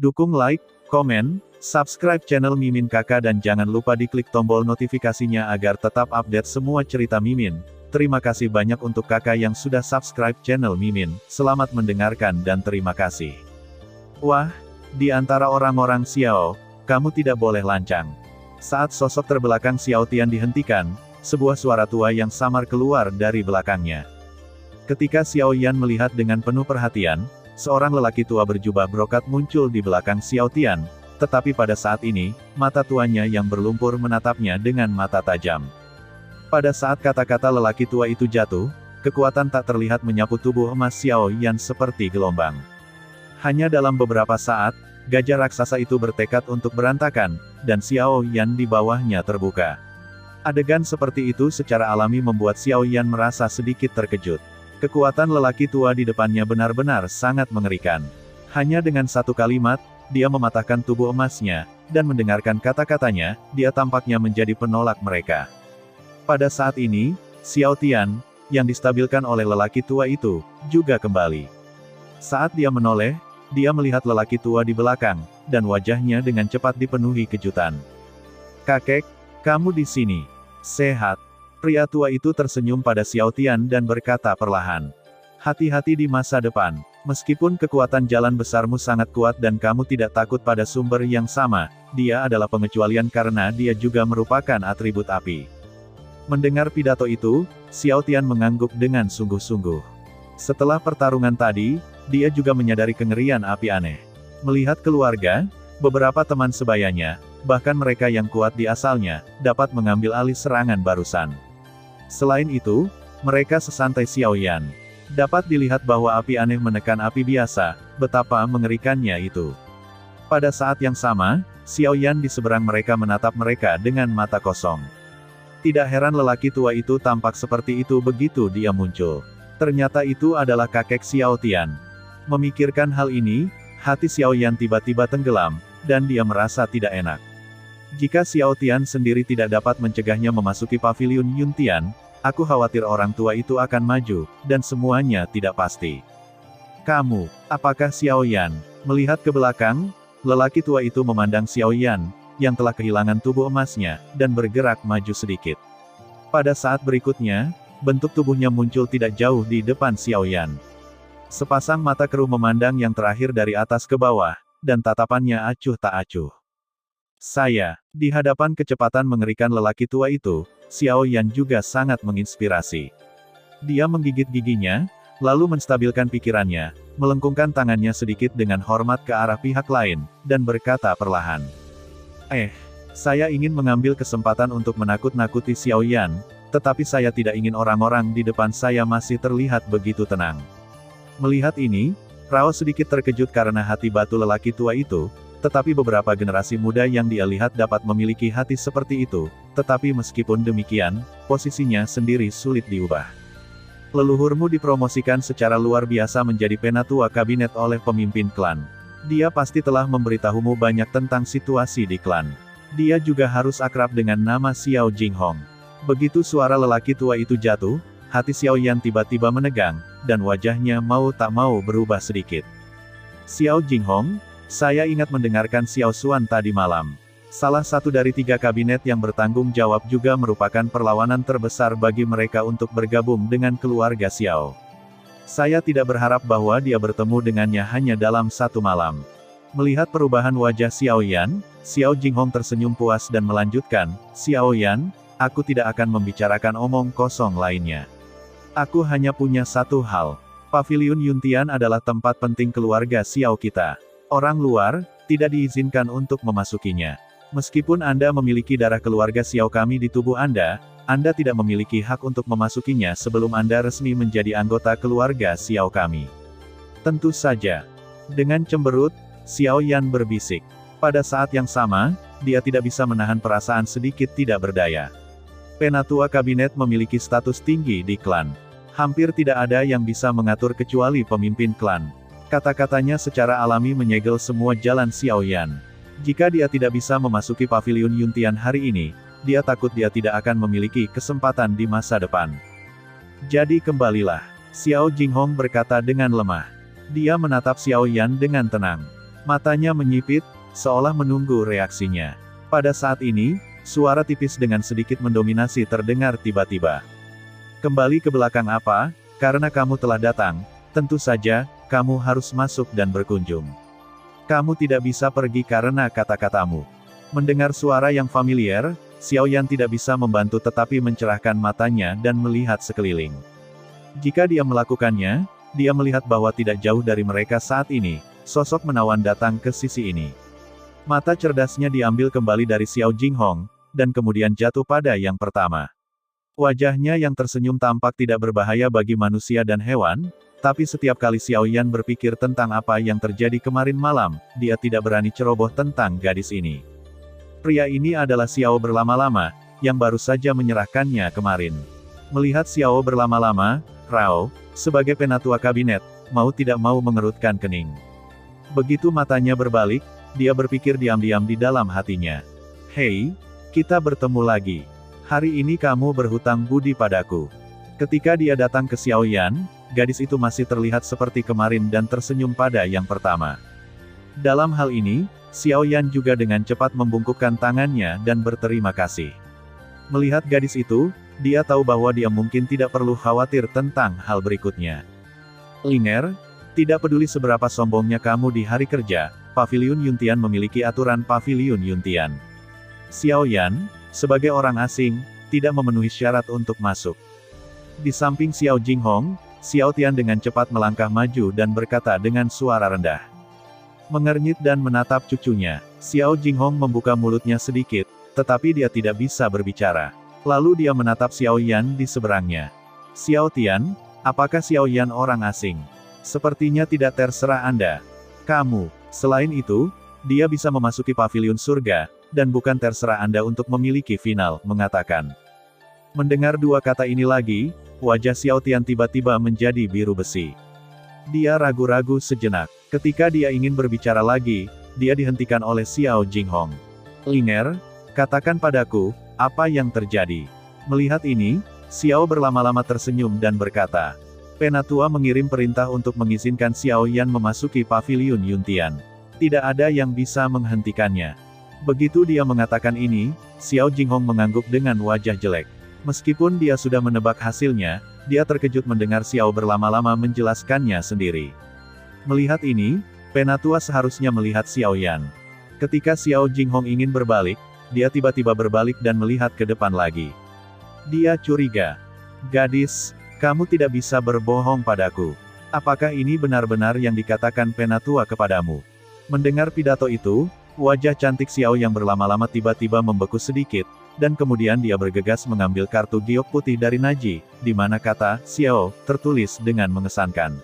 Dukung like, komen, subscribe channel Mimin Kakak dan jangan lupa diklik tombol notifikasinya agar tetap update semua cerita Mimin. Terima kasih banyak untuk kakak yang sudah subscribe channel Mimin. Selamat mendengarkan dan terima kasih. Wah, di antara orang-orang Xiao, kamu tidak boleh lancang. Saat sosok terbelakang Xiao Tian dihentikan, sebuah suara tua yang samar keluar dari belakangnya. Ketika Xiao Yan melihat dengan penuh perhatian, seorang lelaki tua berjubah brokat muncul di belakang Xiao Tian, tetapi pada saat ini, mata tuanya yang berlumpur menatapnya dengan mata tajam. Pada saat kata-kata lelaki tua itu jatuh, kekuatan tak terlihat menyapu tubuh emas Xiao Yan seperti gelombang. Hanya dalam beberapa saat, gajah raksasa itu bertekad untuk berantakan, dan Xiao Yan di bawahnya terbuka. Adegan seperti itu secara alami membuat Xiao Yan merasa sedikit terkejut. Kekuatan lelaki tua di depannya benar-benar sangat mengerikan. Hanya dengan satu kalimat, dia mematahkan tubuh emasnya, dan mendengarkan kata-katanya, dia tampaknya menjadi penolak mereka. Pada saat ini, Xiao Tian, yang distabilkan oleh lelaki tua itu, juga kembali. Saat dia menoleh, dia melihat lelaki tua di belakang, dan wajahnya dengan cepat dipenuhi kejutan. "Kakek, kamu di sini. Sehat?" Pria tua itu tersenyum pada Xiao Tian dan berkata perlahan. "Hati-hati di masa depan. Meskipun kekuatan jalan besarmu sangat kuat dan kamu tidak takut pada sumber yang sama, dia adalah pengecualian karena dia juga merupakan atribut api." Mendengar pidato itu, Xiao Tian mengangguk dengan sungguh-sungguh. Setelah pertarungan tadi, dia juga menyadari kengerian api aneh. Melihat keluarga, beberapa teman sebayanya, bahkan mereka yang kuat di asalnya, dapat mengambil alih serangan barusan. Selain itu, mereka sesantai Xiao Yan. Dapat dilihat bahwa api aneh menekan api biasa, betapa mengerikannya itu. Pada saat yang sama, Xiao Yan di seberang mereka menatap mereka dengan mata kosong. Tidak heran lelaki tua itu tampak seperti itu begitu dia muncul. Ternyata itu adalah kakek Xiao Tian. Memikirkan hal ini, hati Xiao Yan tiba-tiba tenggelam, dan dia merasa tidak enak. Jika Xiao Tian sendiri tidak dapat mencegahnya memasuki paviliun Yun Tian, aku khawatir orang tua itu akan maju, dan semuanya tidak pasti. "Kamu, apakah Xiao Yan?" Melihat ke belakang, lelaki tua itu memandang Xiao Yan, yang telah kehilangan tubuh emasnya, dan bergerak maju sedikit. Pada saat berikutnya, bentuk tubuhnya muncul tidak jauh di depan Xiao Yan. Sepasang mata keruh memandang yang terakhir dari atas ke bawah, dan tatapannya acuh tak acuh. Di hadapan kecepatan mengerikan lelaki tua itu, Xiao Yan juga sangat menginspirasi. Dia menggigit giginya, lalu menstabilkan pikirannya, melengkungkan tangannya sedikit dengan hormat ke arah pihak lain, dan berkata perlahan. Saya ingin mengambil kesempatan untuk menakut-nakuti Xiao Yan, tetapi saya tidak ingin orang-orang di depan saya masih terlihat begitu tenang." Melihat ini, Rao sedikit terkejut karena hati batu lelaki tua itu, tetapi beberapa generasi muda yang dia lihat dapat memiliki hati seperti itu, tetapi meskipun demikian, posisinya sendiri sulit diubah. "Leluhurmu dipromosikan secara luar biasa menjadi penatua kabinet oleh pemimpin klan. Dia pasti telah memberitahumu banyak tentang situasi di klan. Dia juga harus akrab dengan nama Xiao Jinghong." Begitu suara lelaki tua itu jatuh, hati Xiao Yan tiba-tiba menegang, dan wajahnya mau tak mau berubah sedikit. "Xiao Jinghong? Saya ingat mendengarkan Xiao Xuan tadi malam. Salah satu dari 3 kabinet yang bertanggung jawab juga merupakan perlawanan terbesar bagi mereka untuk bergabung dengan keluarga Xiao. Saya tidak berharap bahwa dia bertemu dengannya hanya dalam satu malam." Melihat perubahan wajah Xiao Yan, Xiao Jinghong tersenyum puas dan melanjutkan, "Xiao Yan, aku tidak akan membicarakan omong kosong lainnya. Aku hanya punya satu hal. Paviliun Yun Tian adalah tempat penting keluarga Xiao kita. Orang luar, tidak diizinkan untuk memasukinya. Meskipun Anda memiliki darah keluarga Xiao kami di tubuh Anda tidak memiliki hak untuk memasukinya sebelum Anda resmi menjadi anggota keluarga Xiao kami." "Tentu saja." Dengan cemberut, Xiao Yan berbisik. Pada saat yang sama, dia tidak bisa menahan perasaan sedikit tidak berdaya. Penatua kabinet memiliki status tinggi di klan. Hampir tidak ada yang bisa mengatur kecuali pemimpin klan. Kata-katanya secara alami menyegel semua jalan Xiao Yan. Jika dia tidak bisa memasuki paviliun Yun Tian hari ini, dia takut dia tidak akan memiliki kesempatan di masa depan. "Jadi kembalilah." Xiao Jinghong berkata dengan lemah. Dia menatap Xiao Yan dengan tenang. Matanya menyipit, seolah menunggu reaksinya. Pada saat ini, suara tipis dengan sedikit mendominasi terdengar tiba-tiba. Kembali ke belakang apa? Karena kamu telah datang, tentu saja, kamu harus masuk dan berkunjung. Kamu tidak bisa pergi karena kata-katamu. Mendengar suara yang familiar, Xiao Yan tidak bisa membantu tetapi mencerahkan matanya dan melihat sekeliling. Jika dia melakukannya, dia melihat bahwa tidak jauh dari mereka saat ini, sosok menawan datang ke sisi ini. Mata cerdasnya diambil kembali dari Xiao Jinghong, dan kemudian jatuh pada yang pertama. Wajahnya yang tersenyum tampak tidak berbahaya bagi manusia dan hewan, tapi setiap kali Xiao Yan berpikir tentang apa yang terjadi kemarin malam, dia tidak berani ceroboh tentang gadis ini. Pria ini adalah Xiao berlama-lama, yang baru saja menyerahkannya kemarin. Melihat Xiao berlama-lama, Rao, sebagai penatua kabinet, mau tidak mau mengerutkan kening. Begitu matanya berbalik, dia berpikir diam-diam di dalam hatinya. Hei, kita bertemu lagi. Hari ini kamu berhutang budi padaku. Ketika dia datang ke Xiao Yan, gadis itu masih terlihat seperti kemarin dan tersenyum pada yang pertama. Dalam hal ini, Xiao Yan juga dengan cepat membungkukkan tangannya dan berterima kasih. Melihat gadis itu, dia tahu bahwa dia mungkin tidak perlu khawatir tentang hal berikutnya. Linger, tidak peduli seberapa sombongnya kamu di hari kerja, Paviliun Yuntian memiliki aturan Paviliun Yuntian. Xiao Yan, sebagai orang asing, tidak memenuhi syarat untuk masuk. Di samping Xiao Jinghong, Xiao Tian dengan cepat melangkah maju dan berkata dengan suara rendah. Mengernyit dan menatap cucunya, Xiao Jinghong membuka mulutnya sedikit, tetapi dia tidak bisa berbicara. Lalu dia menatap Xiao Yan di seberangnya. Xiao Tian, apakah Xiao Yan orang asing? Sepertinya tidak terserah Anda. Kamu, selain itu, dia bisa memasuki paviliun surga, dan bukan terserah Anda untuk memiliki final, mengatakan. Mendengar dua kata ini lagi, wajah Xiao Tian tiba-tiba menjadi biru besi. Dia ragu-ragu sejenak. Ketika dia ingin berbicara lagi, dia dihentikan oleh Xiao Jinghong. Linger, katakan padaku, apa yang terjadi? Melihat ini, Xiao berlama-lama tersenyum dan berkata, Penatua mengirim perintah untuk mengizinkan Xiao Yan memasuki paviliun Yuntian. Tidak ada yang bisa menghentikannya. Begitu dia mengatakan ini, Xiao Jinghong mengangguk dengan wajah jelek. Meskipun dia sudah menebak hasilnya, dia terkejut mendengar Xiao berlama-lama menjelaskannya sendiri. Melihat ini, Penatua seharusnya melihat Xiao Yan. Ketika Xiao Jinghong ingin berbalik, dia tiba-tiba berbalik dan melihat ke depan lagi. Dia curiga. Gadis, kamu tidak bisa berbohong padaku. Apakah ini benar-benar yang dikatakan Penatua kepadamu? Mendengar pidato itu, wajah cantik Xiao yang berlama-lama tiba-tiba membeku sedikit, dan kemudian dia bergegas mengambil kartu giok putih dari Naji, di mana kata Xiao tertulis dengan mengesankan.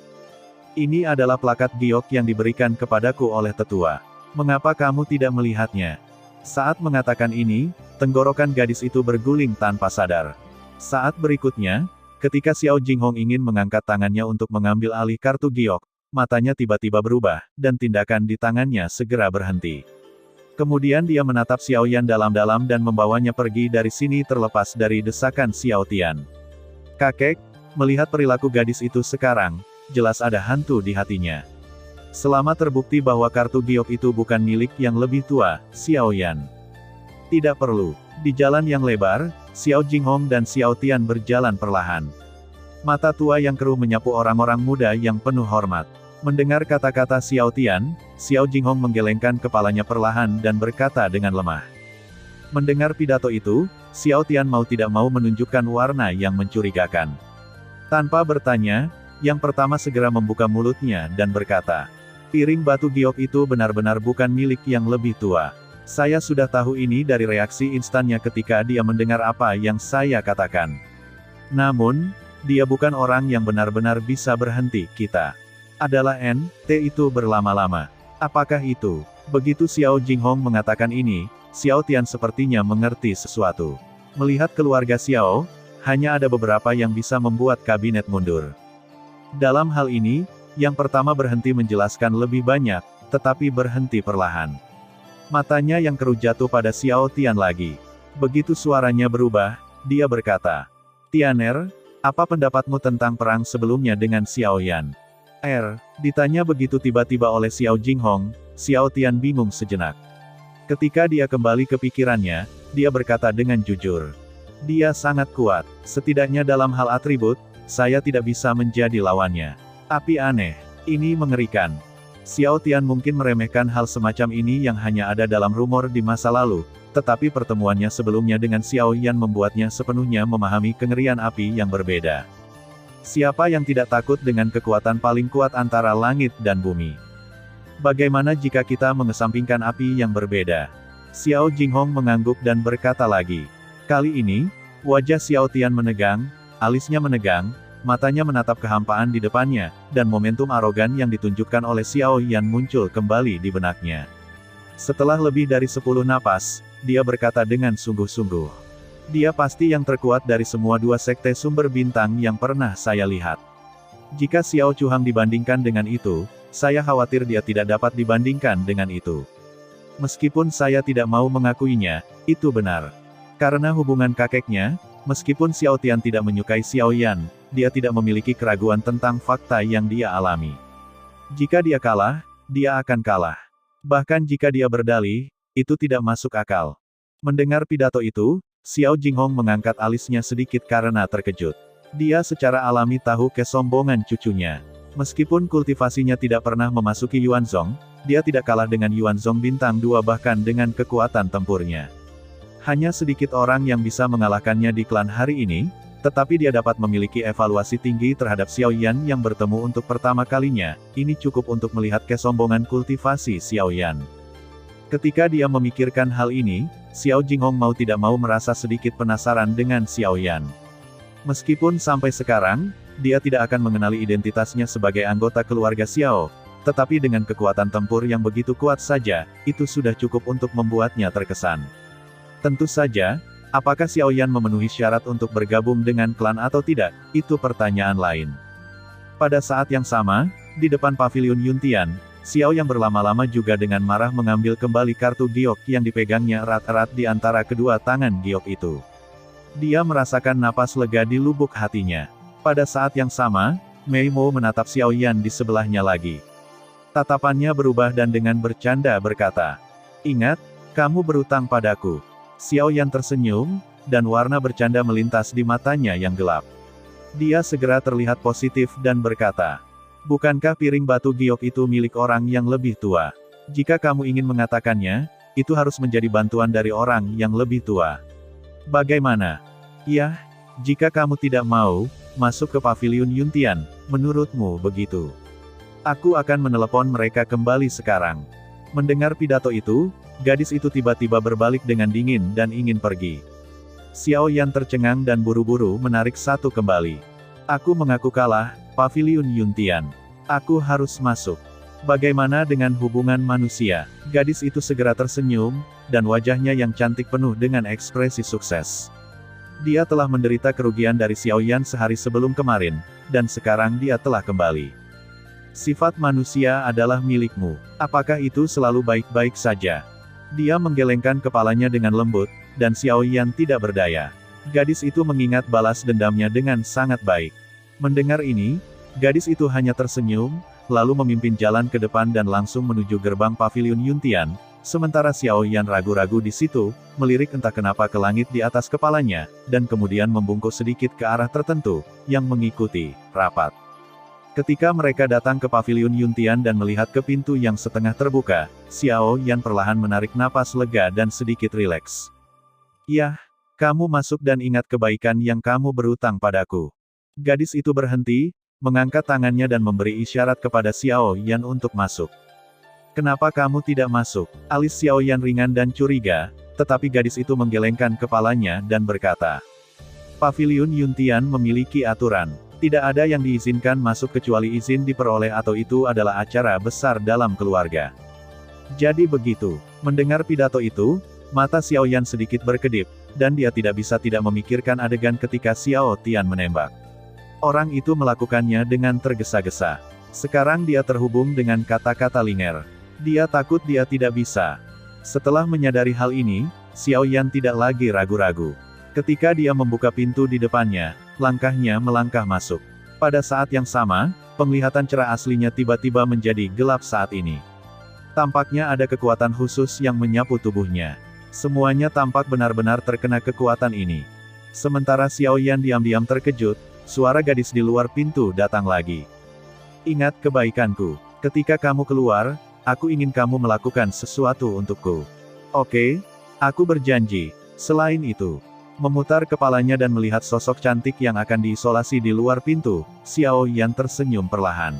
Ini adalah plakat giok yang diberikan kepadaku oleh tetua. Mengapa kamu tidak melihatnya? Saat mengatakan ini, tenggorokan gadis itu berguling tanpa sadar. Saat berikutnya, ketika Xiao Jinghong ingin mengangkat tangannya untuk mengambil alih kartu giok, matanya tiba-tiba berubah, dan tindakan di tangannya segera berhenti. Kemudian dia menatap Xiao Yan dalam-dalam dan membawanya pergi dari sini terlepas dari desakan Xiao Tian. Kakek, melihat perilaku gadis itu sekarang, jelas ada hantu di hatinya. Selama terbukti bahwa kartu giok itu bukan milik yang lebih tua, Xiao Yan. Tidak perlu. Di jalan yang lebar, Xiao Jinghong dan Xiao Tian berjalan perlahan. Mata tua yang keruh menyapu orang-orang muda yang penuh hormat. Mendengar kata-kata Xiao Tian, Xiao Jinghong menggelengkan kepalanya perlahan dan berkata dengan lemah. Mendengar pidato itu, Xiao Tian mau tidak mau menunjukkan warna yang mencurigakan. Tanpa bertanya, yang pertama segera membuka mulutnya dan berkata, piring batu giok itu benar-benar bukan milik yang lebih tua. Saya sudah tahu ini dari reaksi instannya ketika dia mendengar apa yang saya katakan. Namun, dia bukan orang yang benar-benar bisa berhenti, kita adalah NT itu berlama-lama. Apakah itu? Begitu Xiao Jinghong mengatakan ini, Xiao Tian sepertinya mengerti sesuatu. Melihat keluarga Xiao, hanya ada beberapa yang bisa membuat kabinet mundur. Dalam hal ini, yang pertama berhenti menjelaskan lebih banyak, tetapi berhenti perlahan. Matanya yang keruh jatuh pada Xiao Tian lagi. Begitu suaranya berubah, dia berkata, Tianer, apa pendapatmu tentang perang sebelumnya dengan Xiao Yan? Ditanya begitu tiba-tiba oleh Xiao Jinghong, Xiao Tian bingung sejenak. Ketika dia kembali ke pikirannya, dia berkata dengan jujur. Dia sangat kuat, setidaknya dalam hal atribut, saya tidak bisa menjadi lawannya. Tapi aneh, ini mengerikan. Xiao Tian mungkin meremehkan hal semacam ini yang hanya ada dalam rumor di masa lalu, tetapi pertemuannya sebelumnya dengan Xiao Yan membuatnya sepenuhnya memahami kengerian api yang berbeda. Siapa yang tidak takut dengan kekuatan paling kuat antara langit dan bumi? Bagaimana jika kita mengesampingkan api yang berbeda? Xiao Jinghong mengangguk dan berkata lagi. Kali ini, wajah Xiao Tian menegang, alisnya menegang, matanya menatap kehampaan di depannya, dan momentum arogan yang ditunjukkan oleh Xiao Yan muncul kembali di benaknya. Setelah lebih dari 10 napas, dia berkata dengan sungguh-sungguh. Dia pasti yang terkuat dari semua 2 sekte sumber bintang yang pernah saya lihat. Jika Xiao Chuhang dibandingkan dengan itu, saya khawatir dia tidak dapat dibandingkan dengan itu. Meskipun saya tidak mau mengakuinya, itu benar. Karena hubungan kakeknya, meskipun Xiao Tian tidak menyukai Xiao Yan, dia tidak memiliki keraguan tentang fakta yang dia alami. Jika dia kalah, dia akan kalah. Bahkan jika dia berdalih, itu tidak masuk akal. Mendengar pidato itu, Xiao Jinghong mengangkat alisnya sedikit karena terkejut. Dia secara alami tahu kesombongan cucunya. Meskipun kultivasinya tidak pernah memasuki Yuanzong, dia tidak kalah dengan Yuanzong bintang 2 bahkan dengan kekuatan tempurnya. Hanya sedikit orang yang bisa mengalahkannya di klan hari ini, tetapi dia dapat memiliki evaluasi tinggi terhadap Xiao Yan yang bertemu untuk pertama kalinya, ini cukup untuk melihat kesombongan kultivasi Xiao Yan. Ketika dia memikirkan hal ini, Xiao Jinghong mau tidak mau merasa sedikit penasaran dengan Xiao Yan. Meskipun sampai sekarang, dia tidak akan mengenali identitasnya sebagai anggota keluarga Xiao, tetapi dengan kekuatan tempur yang begitu kuat saja, itu sudah cukup untuk membuatnya terkesan. Tentu saja, apakah Xiao Yan memenuhi syarat untuk bergabung dengan klan atau tidak, itu pertanyaan lain. Pada saat yang sama, di depan pavilion Yuntian, Xiao yang berlama-lama juga dengan marah mengambil kembali kartu giok yang dipegangnya erat-erat di antara kedua tangan giok itu. Dia merasakan napas lega di lubuk hatinya. Pada saat yang sama, Mei Mo menatap Xiao Yan di sebelahnya lagi. Tatapannya berubah dan dengan bercanda berkata, "Ingat, kamu berutang padaku." Xiao Yan tersenyum, dan warna bercanda melintas di matanya yang gelap. Dia segera terlihat positif dan berkata, "Bukankah piring batu giok itu milik orang yang lebih tua? Jika kamu ingin mengatakannya, itu harus menjadi bantuan dari orang yang lebih tua. Bagaimana? Ya, jika kamu tidak mau masuk ke pavilion Yuntian, menurutmu begitu? Aku akan menelepon mereka kembali sekarang." Mendengar pidato itu, gadis itu tiba-tiba berbalik dengan dingin dan ingin pergi. Xiao Yan tercengang dan buru-buru menarik satu kembali. "Aku mengaku kalah, pavilion Yuntian. Aku harus masuk. Bagaimana dengan hubungan manusia?" Gadis itu segera tersenyum, dan wajahnya yang cantik penuh dengan ekspresi sukses. Dia telah menderita kerugian dari Xiao Yan sehari sebelum kemarin, dan sekarang dia telah kembali. "Sifat manusia adalah milikmu. Apakah itu selalu baik-baik saja?" Dia menggelengkan kepalanya dengan lembut, dan Xiao Yan tidak berdaya. Gadis itu mengingat balas dendamnya dengan sangat baik. Mendengar ini, gadis itu hanya tersenyum, lalu memimpin jalan ke depan dan langsung menuju gerbang pavilion Yuntian, sementara Xiao Yan ragu-ragu di situ, melirik entah kenapa ke langit di atas kepalanya, dan kemudian membungkuk sedikit ke arah tertentu, yang mengikuti rapat. Ketika mereka datang ke pavilion Yuntian dan melihat ke pintu yang setengah terbuka, Xiao Yan perlahan menarik napas lega dan sedikit rileks. "Yah, kamu masuk dan ingat kebaikan yang kamu berutang padaku." Gadis itu berhenti, mengangkat tangannya dan memberi isyarat kepada Xiao Yan untuk masuk. "Kenapa kamu tidak masuk?" Alis Xiao Yan ringan dan curiga, tetapi gadis itu menggelengkan kepalanya dan berkata, "Pavilion Yuntian memiliki aturan. Tidak ada yang diizinkan masuk kecuali izin diperoleh atau itu adalah acara besar dalam keluarga. Jadi begitu." Mendengar pidato itu, mata Xiao Yan sedikit berkedip, dan dia tidak bisa tidak memikirkan adegan ketika Xiao Tian menembak. Orang itu melakukannya dengan tergesa-gesa. Sekarang dia terhubung dengan kata-kata linger. Dia takut dia tidak bisa. Setelah menyadari hal ini, Xiao Yan tidak lagi ragu-ragu. Ketika dia membuka pintu di depannya, langkahnya melangkah masuk. Pada saat yang sama, penglihatan cerah aslinya tiba-tiba menjadi gelap saat ini. Tampaknya ada kekuatan khusus yang menyapu tubuhnya. Semuanya tampak benar-benar terkena kekuatan ini. Sementara Xiao Yan diam-diam terkejut, suara gadis di luar pintu datang lagi. Ingat kebaikanku. Ketika kamu keluar, aku ingin kamu melakukan sesuatu untukku. Oke? Aku berjanji. Selain itu, memutar kepalanya dan melihat sosok cantik yang akan diisolasi di luar pintu, Xiao Yan tersenyum perlahan.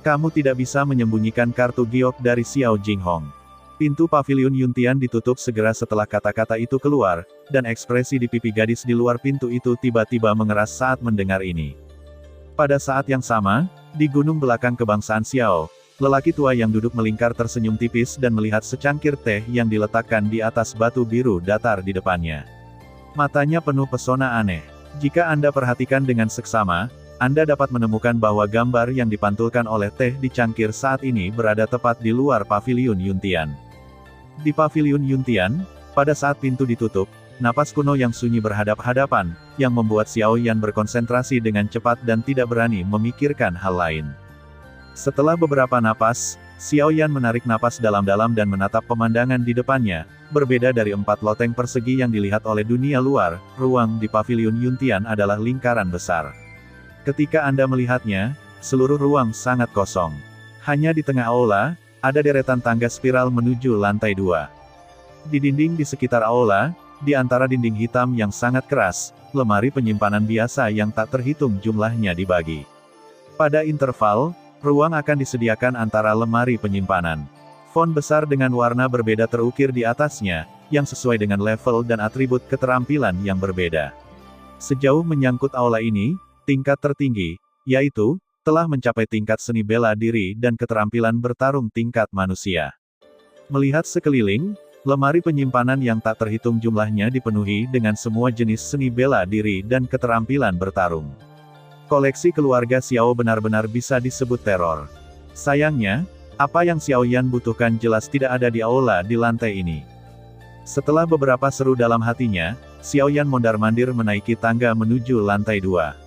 Kamu tidak bisa menyembunyikan kartu giok dari Xiao Jinghong. Pintu paviliun Yuntian ditutup segera setelah kata-kata itu keluar, dan ekspresi di pipi gadis di luar pintu itu tiba-tiba mengeras saat mendengar ini. Pada saat yang sama, di gunung belakang kebangsaan Xiao, lelaki tua yang duduk melingkar tersenyum tipis dan melihat secangkir teh yang diletakkan di atas batu biru datar di depannya. Matanya penuh pesona aneh. Jika Anda perhatikan dengan seksama, Anda dapat menemukan bahwa gambar yang dipantulkan oleh teh di cangkir saat ini berada tepat di luar paviliun Yuntian. Di paviliun Yuntian, pada saat pintu ditutup, napas kuno yang sunyi berhadap-hadapan, yang membuat Xiao Yan berkonsentrasi dengan cepat dan tidak berani memikirkan hal lain. Setelah beberapa napas, Xiao Yan menarik napas dalam-dalam dan menatap pemandangan di depannya. Berbeda dari 4 loteng persegi yang dilihat oleh dunia luar, ruang di paviliun Yuntian adalah lingkaran besar. Ketika Anda melihatnya, seluruh ruang sangat kosong. Hanya di tengah aula, ada deretan tangga spiral menuju lantai 2. Di dinding di sekitar aula, di antara dinding hitam yang sangat keras, lemari penyimpanan biasa yang tak terhitung jumlahnya dibagi. Pada interval, ruang akan disediakan antara lemari penyimpanan. Font besar dengan warna berbeda terukir di atasnya, yang sesuai dengan level dan atribut keterampilan yang berbeda. Sejauh menyangkut aula ini, tingkat tertinggi, yaitu, telah mencapai tingkat seni bela diri dan keterampilan bertarung tingkat manusia. Melihat sekeliling, lemari penyimpanan yang tak terhitung jumlahnya dipenuhi dengan semua jenis seni bela diri dan keterampilan bertarung. Koleksi keluarga Xiao benar-benar bisa disebut teror. Sayangnya, apa yang Xiao Yan butuhkan jelas tidak ada di aula di lantai ini. Setelah beberapa seru dalam hatinya, Xiao Yan mondar-mandir menaiki tangga menuju lantai 2.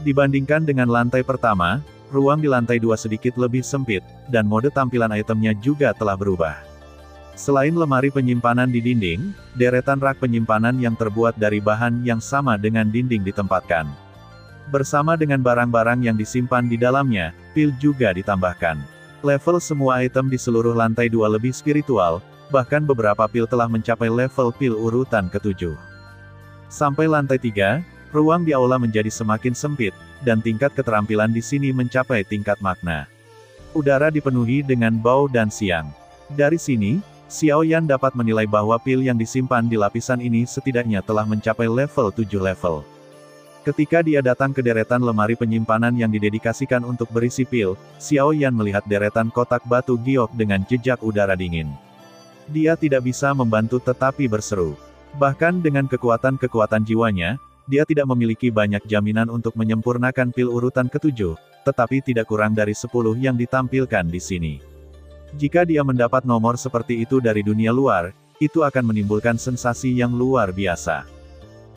Dibandingkan dengan lantai pertama, ruang di lantai 2 sedikit lebih sempit, dan mode tampilan itemnya juga telah berubah. Selain lemari penyimpanan di dinding, deretan rak penyimpanan yang terbuat dari bahan yang sama dengan dinding ditempatkan. Bersama dengan barang-barang yang disimpan di dalamnya, pil juga ditambahkan. Level semua item di seluruh lantai 2 lebih spiritual, bahkan beberapa pil telah mencapai level pil urutan ke-7. Sampai lantai 3, ruang di aula menjadi semakin sempit, dan tingkat keterampilan di sini mencapai tingkat makna. Udara dipenuhi dengan bau dan siang. Dari sini, Xiao Yan dapat menilai bahwa pil yang disimpan di lapisan ini setidaknya telah mencapai level 7 level. Ketika dia datang ke deretan lemari penyimpanan yang didedikasikan untuk berisi pil, Xiao Yan melihat deretan kotak batu giok dengan jejak udara dingin. Dia tidak bisa membantu tetapi berseru. Bahkan dengan kekuatan-kekuatan jiwanya, dia tidak memiliki banyak jaminan untuk menyempurnakan pil urutan ke-7, tetapi tidak kurang dari 10 yang ditampilkan di sini. Jika dia mendapat nomor seperti itu dari dunia luar, itu akan menimbulkan sensasi yang luar biasa.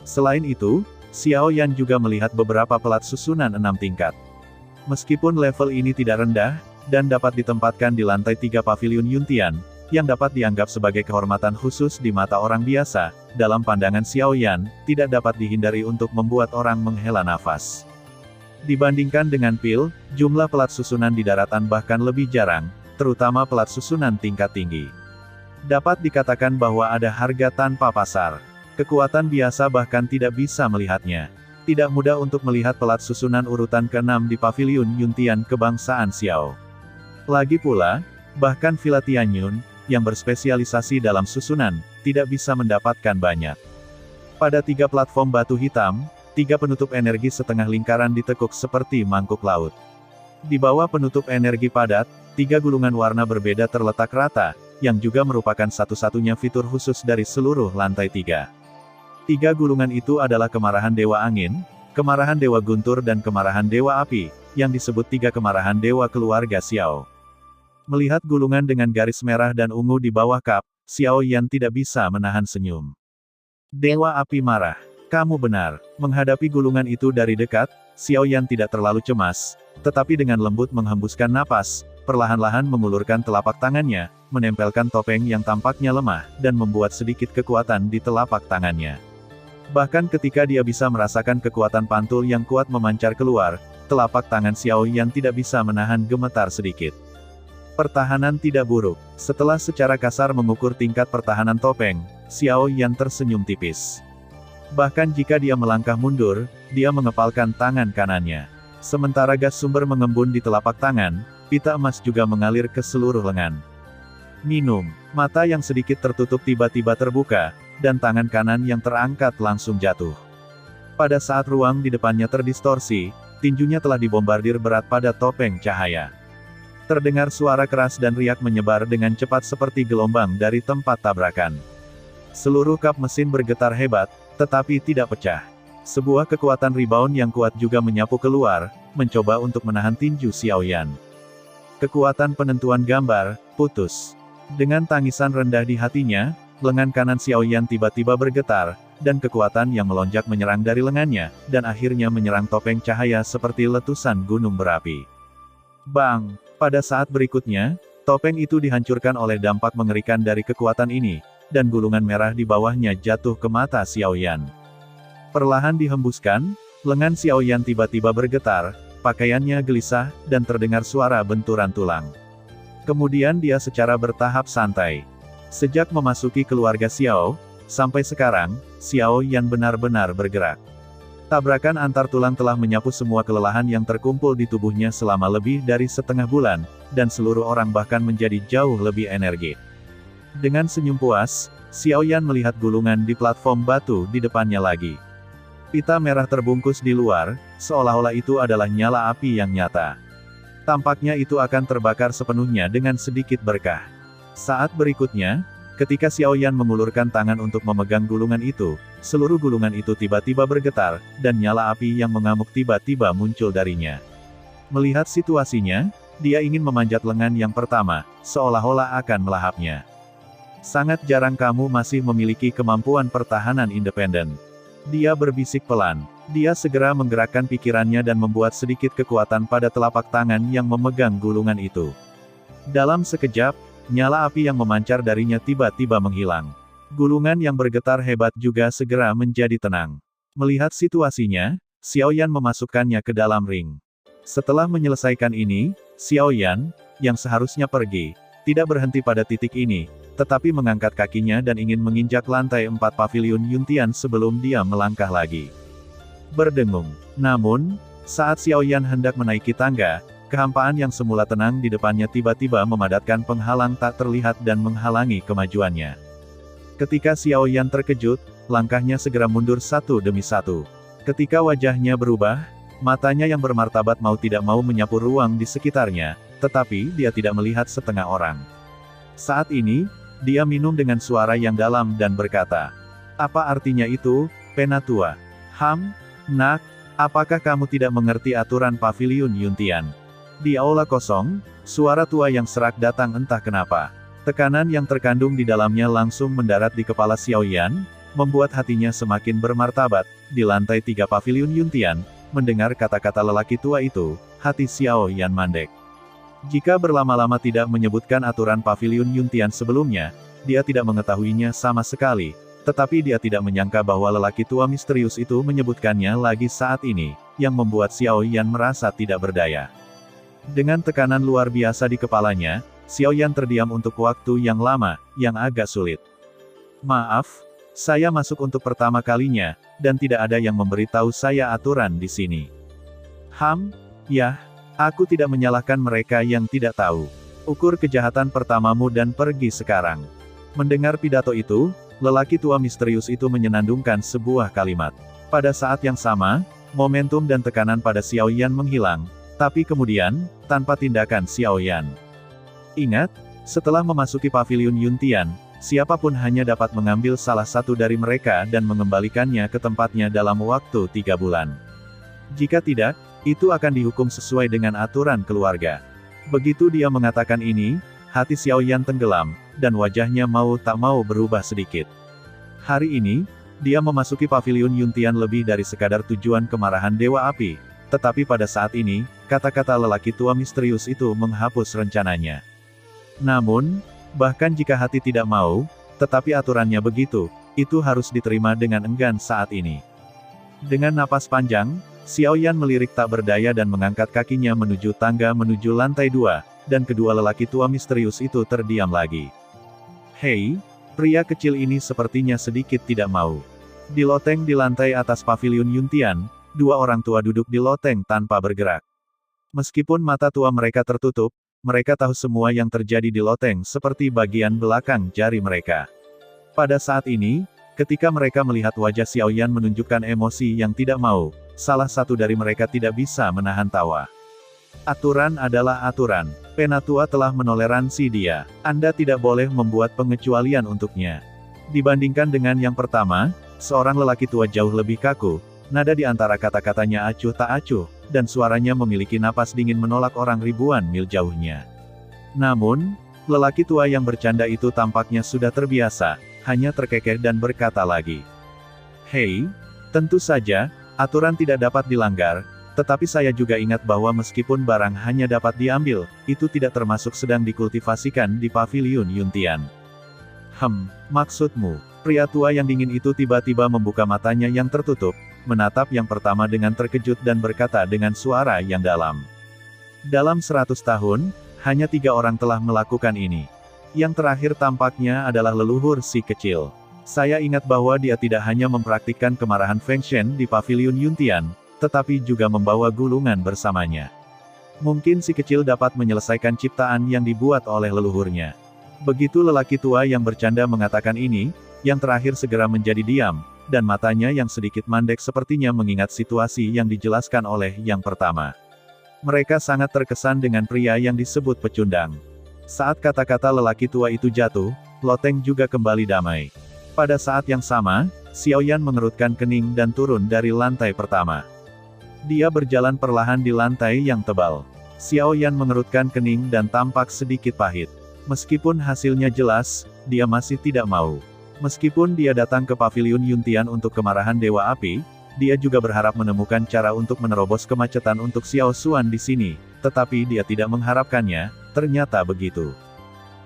Selain itu, Xiao Yan juga melihat beberapa pelat susunan 6 tingkat. Meskipun level ini tidak rendah, dan dapat ditempatkan di lantai 3 paviliun Yuntian, yang dapat dianggap sebagai kehormatan khusus di mata orang biasa, dalam pandangan Xiao Yan, tidak dapat dihindari untuk membuat orang menghela nafas. Dibandingkan dengan pil, jumlah pelat susunan di daratan bahkan lebih jarang, terutama pelat susunan tingkat tinggi. Dapat dikatakan bahwa ada harga tanpa pasar. Kekuatan biasa bahkan tidak bisa melihatnya. Tidak mudah untuk melihat pelat susunan urutan ke-6 di paviliun Yuntian kebangsaan Xiao. Lagi pula, bahkan Villa Tianyun, yang berspesialisasi dalam susunan, tidak bisa mendapatkan banyak. Pada 3 platform batu hitam, 3 penutup energi setengah lingkaran ditekuk seperti mangkuk laut. Di bawah penutup energi padat, 3 gulungan warna berbeda terletak rata, yang juga merupakan satu-satunya fitur khusus dari seluruh lantai 3. 3 gulungan itu adalah kemarahan Dewa Angin, kemarahan Dewa Guntur dan kemarahan Dewa Api, yang disebut 3 kemarahan Dewa keluarga Xiao. Melihat gulungan dengan garis merah dan ungu di bawah kap, Xiao Yan tidak bisa menahan senyum. Dewa Api marah. Kamu benar. Menghadapi gulungan itu dari dekat, Xiao Yan tidak terlalu cemas, tetapi dengan lembut menghembuskan napas, perlahan-lahan mengulurkan telapak tangannya, menempelkan topeng yang tampaknya lemah, dan membuat sedikit kekuatan di telapak tangannya. Bahkan ketika dia bisa merasakan kekuatan pantul yang kuat memancar keluar, telapak tangan Xiao Yan tidak bisa menahan gemetar sedikit. Pertahanan tidak buruk. Setelah secara kasar mengukur tingkat pertahanan topeng, Xiao Yan tersenyum tipis. Bahkan jika dia melangkah mundur, dia mengepalkan tangan kanannya. Sementara gas sumber mengembun di telapak tangan, pita emas juga mengalir ke seluruh lengan. Minum. Mata yang sedikit tertutup tiba-tiba terbuka, dan tangan kanan yang terangkat langsung jatuh. Pada saat ruang di depannya terdistorsi, tinjunya telah dibombardir berat pada topeng cahaya. Terdengar suara keras dan riak menyebar dengan cepat seperti gelombang dari tempat tabrakan. Seluruh kap mesin bergetar hebat, tetapi tidak pecah. Sebuah kekuatan rebound yang kuat juga menyapu keluar, mencoba untuk menahan tinju Xiao Yan. Kekuatan penentuan gambar, putus. Dengan tangisan rendah di hatinya, lengan kanan Xiao Yan tiba-tiba bergetar, dan kekuatan yang melonjak menyerang dari lengannya, dan akhirnya menyerang topeng cahaya seperti letusan gunung berapi. Bang! Pada saat berikutnya, topeng itu dihancurkan oleh dampak mengerikan dari kekuatan ini, dan gulungan merah di bawahnya jatuh ke mata Xiao Yan. Perlahan dihembuskan, lengan Xiao Yan tiba-tiba bergetar, pakaiannya gelisah, dan terdengar suara benturan tulang. Kemudian dia secara bertahap santai. Sejak memasuki keluarga Xiao, sampai sekarang, Xiao Yan benar-benar bergerak. Tabrakan antar tulang telah menyapu semua kelelahan yang terkumpul di tubuhnya selama lebih dari setengah bulan, dan seluruh orang bahkan menjadi jauh lebih energik. Dengan senyum puas, Xiao Yan melihat gulungan di platform batu di depannya lagi. Pita merah terbungkus di luar, seolah-olah itu adalah nyala api yang nyata. Tampaknya itu akan terbakar sepenuhnya dengan sedikit berkah. Saat berikutnya, ketika Xiao Yan mengulurkan tangan untuk memegang gulungan itu, seluruh gulungan itu tiba-tiba bergetar, dan nyala api yang mengamuk tiba-tiba muncul darinya. Melihat situasinya, dia ingin memanjat lengan yang pertama, seolah-olah akan melahapnya. Sangat jarang kamu masih memiliki kemampuan pertahanan independen. Dia berbisik pelan. Dia segera menggerakkan pikirannya dan membuat sedikit kekuatan pada telapak tangan yang memegang gulungan itu. Dalam sekejap, nyala api yang memancar darinya tiba-tiba menghilang. Gulungan yang bergetar hebat juga segera menjadi tenang. Melihat situasinya, Xiao Yan memasukkannya ke dalam ring. Setelah menyelesaikan ini, Xiao Yan, yang seharusnya pergi, tidak berhenti pada titik ini, tetapi mengangkat kakinya dan ingin menginjak lantai 4 paviliun Yuntian sebelum dia melangkah lagi. Berdengung. Namun, saat Xiao Yan hendak menaiki tangga, kehampaan yang semula tenang di depannya tiba-tiba memadatkan penghalang tak terlihat dan menghalangi kemajuannya. Ketika Xiao Yan terkejut, langkahnya segera mundur satu demi satu. Ketika wajahnya berubah, matanya yang bermartabat mau tidak mau menyapu ruang di sekitarnya, tetapi dia tidak melihat setengah orang. Saat ini, dia minum dengan suara yang dalam dan berkata, "Apa artinya itu, Penatua? Nak, apakah kamu tidak mengerti aturan paviliun Yuntian?" Di aula kosong, suara tua yang serak datang entah kenapa. Tekanan yang terkandung di dalamnya langsung mendarat di kepala Xiao Yan, membuat hatinya semakin bermartabat. Di lantai 3 paviliun Yuntian, mendengar kata-kata lelaki tua itu, hati Xiao Yan mandek. Jika berlama-lama tidak menyebutkan aturan paviliun Yuntian sebelumnya, dia tidak mengetahuinya sama sekali, tetapi dia tidak menyangka bahwa lelaki tua misterius itu menyebutkannya lagi saat ini, yang membuat Xiao Yan merasa tidak berdaya. Dengan tekanan luar biasa di kepalanya, Xiao Yan terdiam untuk waktu yang lama, yang agak sulit. "Maaf, saya masuk untuk pertama kalinya, dan tidak ada yang memberitahu saya aturan di sini." Ya, aku tidak menyalahkan mereka yang tidak tahu. Ukur kejahatan pertamamu dan pergi sekarang." Mendengar pidato itu, lelaki tua misterius itu menyenandungkan sebuah kalimat. Pada saat yang sama, momentum dan tekanan pada Xiao Yan menghilang, tapi kemudian, tanpa tindakan Xiao Yan. Ingat, setelah memasuki paviliun Yuntian, siapapun hanya dapat mengambil salah satu dari mereka dan mengembalikannya ke tempatnya dalam waktu 3 bulan. Jika tidak, itu akan dihukum sesuai dengan aturan keluarga. Begitu dia mengatakan ini, hati Xiao Yan tenggelam, dan wajahnya mau tak mau berubah sedikit. Hari ini, dia memasuki paviliun Yuntian lebih dari sekadar tujuan kemarahan Dewa Api, tetapi pada saat ini, kata-kata lelaki tua misterius itu menghapus rencananya. Namun, bahkan jika hati tidak mau, tetapi aturannya begitu, itu harus diterima dengan enggan saat ini. Dengan napas panjang, Xiaoyan melirik tak berdaya dan mengangkat kakinya menuju tangga menuju lantai 2, dan kedua lelaki tua misterius itu terdiam lagi. Hei, pria kecil ini sepertinya sedikit tidak mau. Di loteng di lantai atas paviliun Yuntian, dua orang tua duduk di loteng tanpa bergerak. Meskipun mata tua mereka tertutup, mereka tahu semua yang terjadi di loteng seperti bagian belakang jari mereka. Pada saat ini, ketika mereka melihat wajah Xiaoyan menunjukkan emosi yang tidak mau, salah satu dari mereka tidak bisa menahan tawa. Aturan adalah aturan. Penatua telah menoleransi dia. Anda tidak boleh membuat pengecualian untuknya. Dibandingkan dengan yang pertama, seorang lelaki tua jauh lebih kaku, nada di antara kata-katanya acuh tak acuh, dan suaranya memiliki napas dingin menolak orang ribuan mil jauhnya. Namun, lelaki tua yang bercanda itu tampaknya sudah terbiasa, hanya terkekeh dan berkata lagi. Hei, tentu saja, aturan tidak dapat dilanggar, tetapi saya juga ingat bahwa meskipun barang hanya dapat diambil, itu tidak termasuk sedang dikultivasikan di paviliun Yuntian. Maksudmu? Pria tua yang dingin itu tiba-tiba membuka matanya yang tertutup, menatap yang pertama dengan terkejut dan berkata dengan suara yang dalam. Dalam 100 tahun, hanya 3 orang telah melakukan ini. Yang terakhir tampaknya adalah leluhur si kecil. Saya ingat bahwa dia tidak hanya mempraktikkan kemarahan Feng Shen di paviliun Yuntian, tetapi juga membawa gulungan bersamanya. Mungkin si kecil dapat menyelesaikan ciptaan yang dibuat oleh leluhurnya. Begitu lelaki tua yang bercanda mengatakan ini, yang terakhir segera menjadi diam, dan matanya yang sedikit mandek sepertinya mengingat situasi yang dijelaskan oleh yang pertama. Mereka sangat terkesan dengan pria yang disebut pecundang. Saat kata-kata lelaki tua itu jatuh, loteng juga kembali damai. Pada saat yang sama, Xiaoyan mengerutkan kening dan turun dari lantai pertama. Dia berjalan perlahan di lantai yang tebal. Xiaoyan mengerutkan kening dan tampak sedikit pahit. Meskipun hasilnya jelas, dia masih tidak mau. Meskipun dia datang ke paviliun Yuntian untuk kemarahan Dewa Api, dia juga berharap menemukan cara untuk menerobos kemacetan untuk Xiao Xuan di sini, tetapi dia tidak mengharapkannya, ternyata begitu.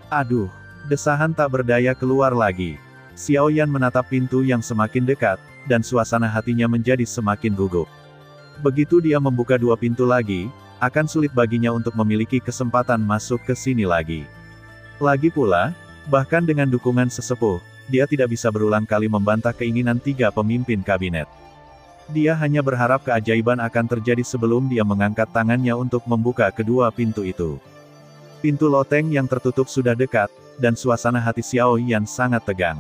Aduh, desahan tak berdaya keluar lagi. Xiaoyan menatap pintu yang semakin dekat, dan suasana hatinya menjadi semakin gugup. Begitu dia membuka 2 pintu lagi, akan sulit baginya untuk memiliki kesempatan masuk ke sini lagi. Lagi pula, bahkan dengan dukungan sesepuh, dia tidak bisa berulang kali membantah keinginan 3 pemimpin kabinet. Dia hanya berharap keajaiban akan terjadi sebelum dia mengangkat tangannya untuk membuka kedua pintu itu. Pintu loteng yang tertutup sudah dekat, dan suasana hati Xiaoyan sangat tegang.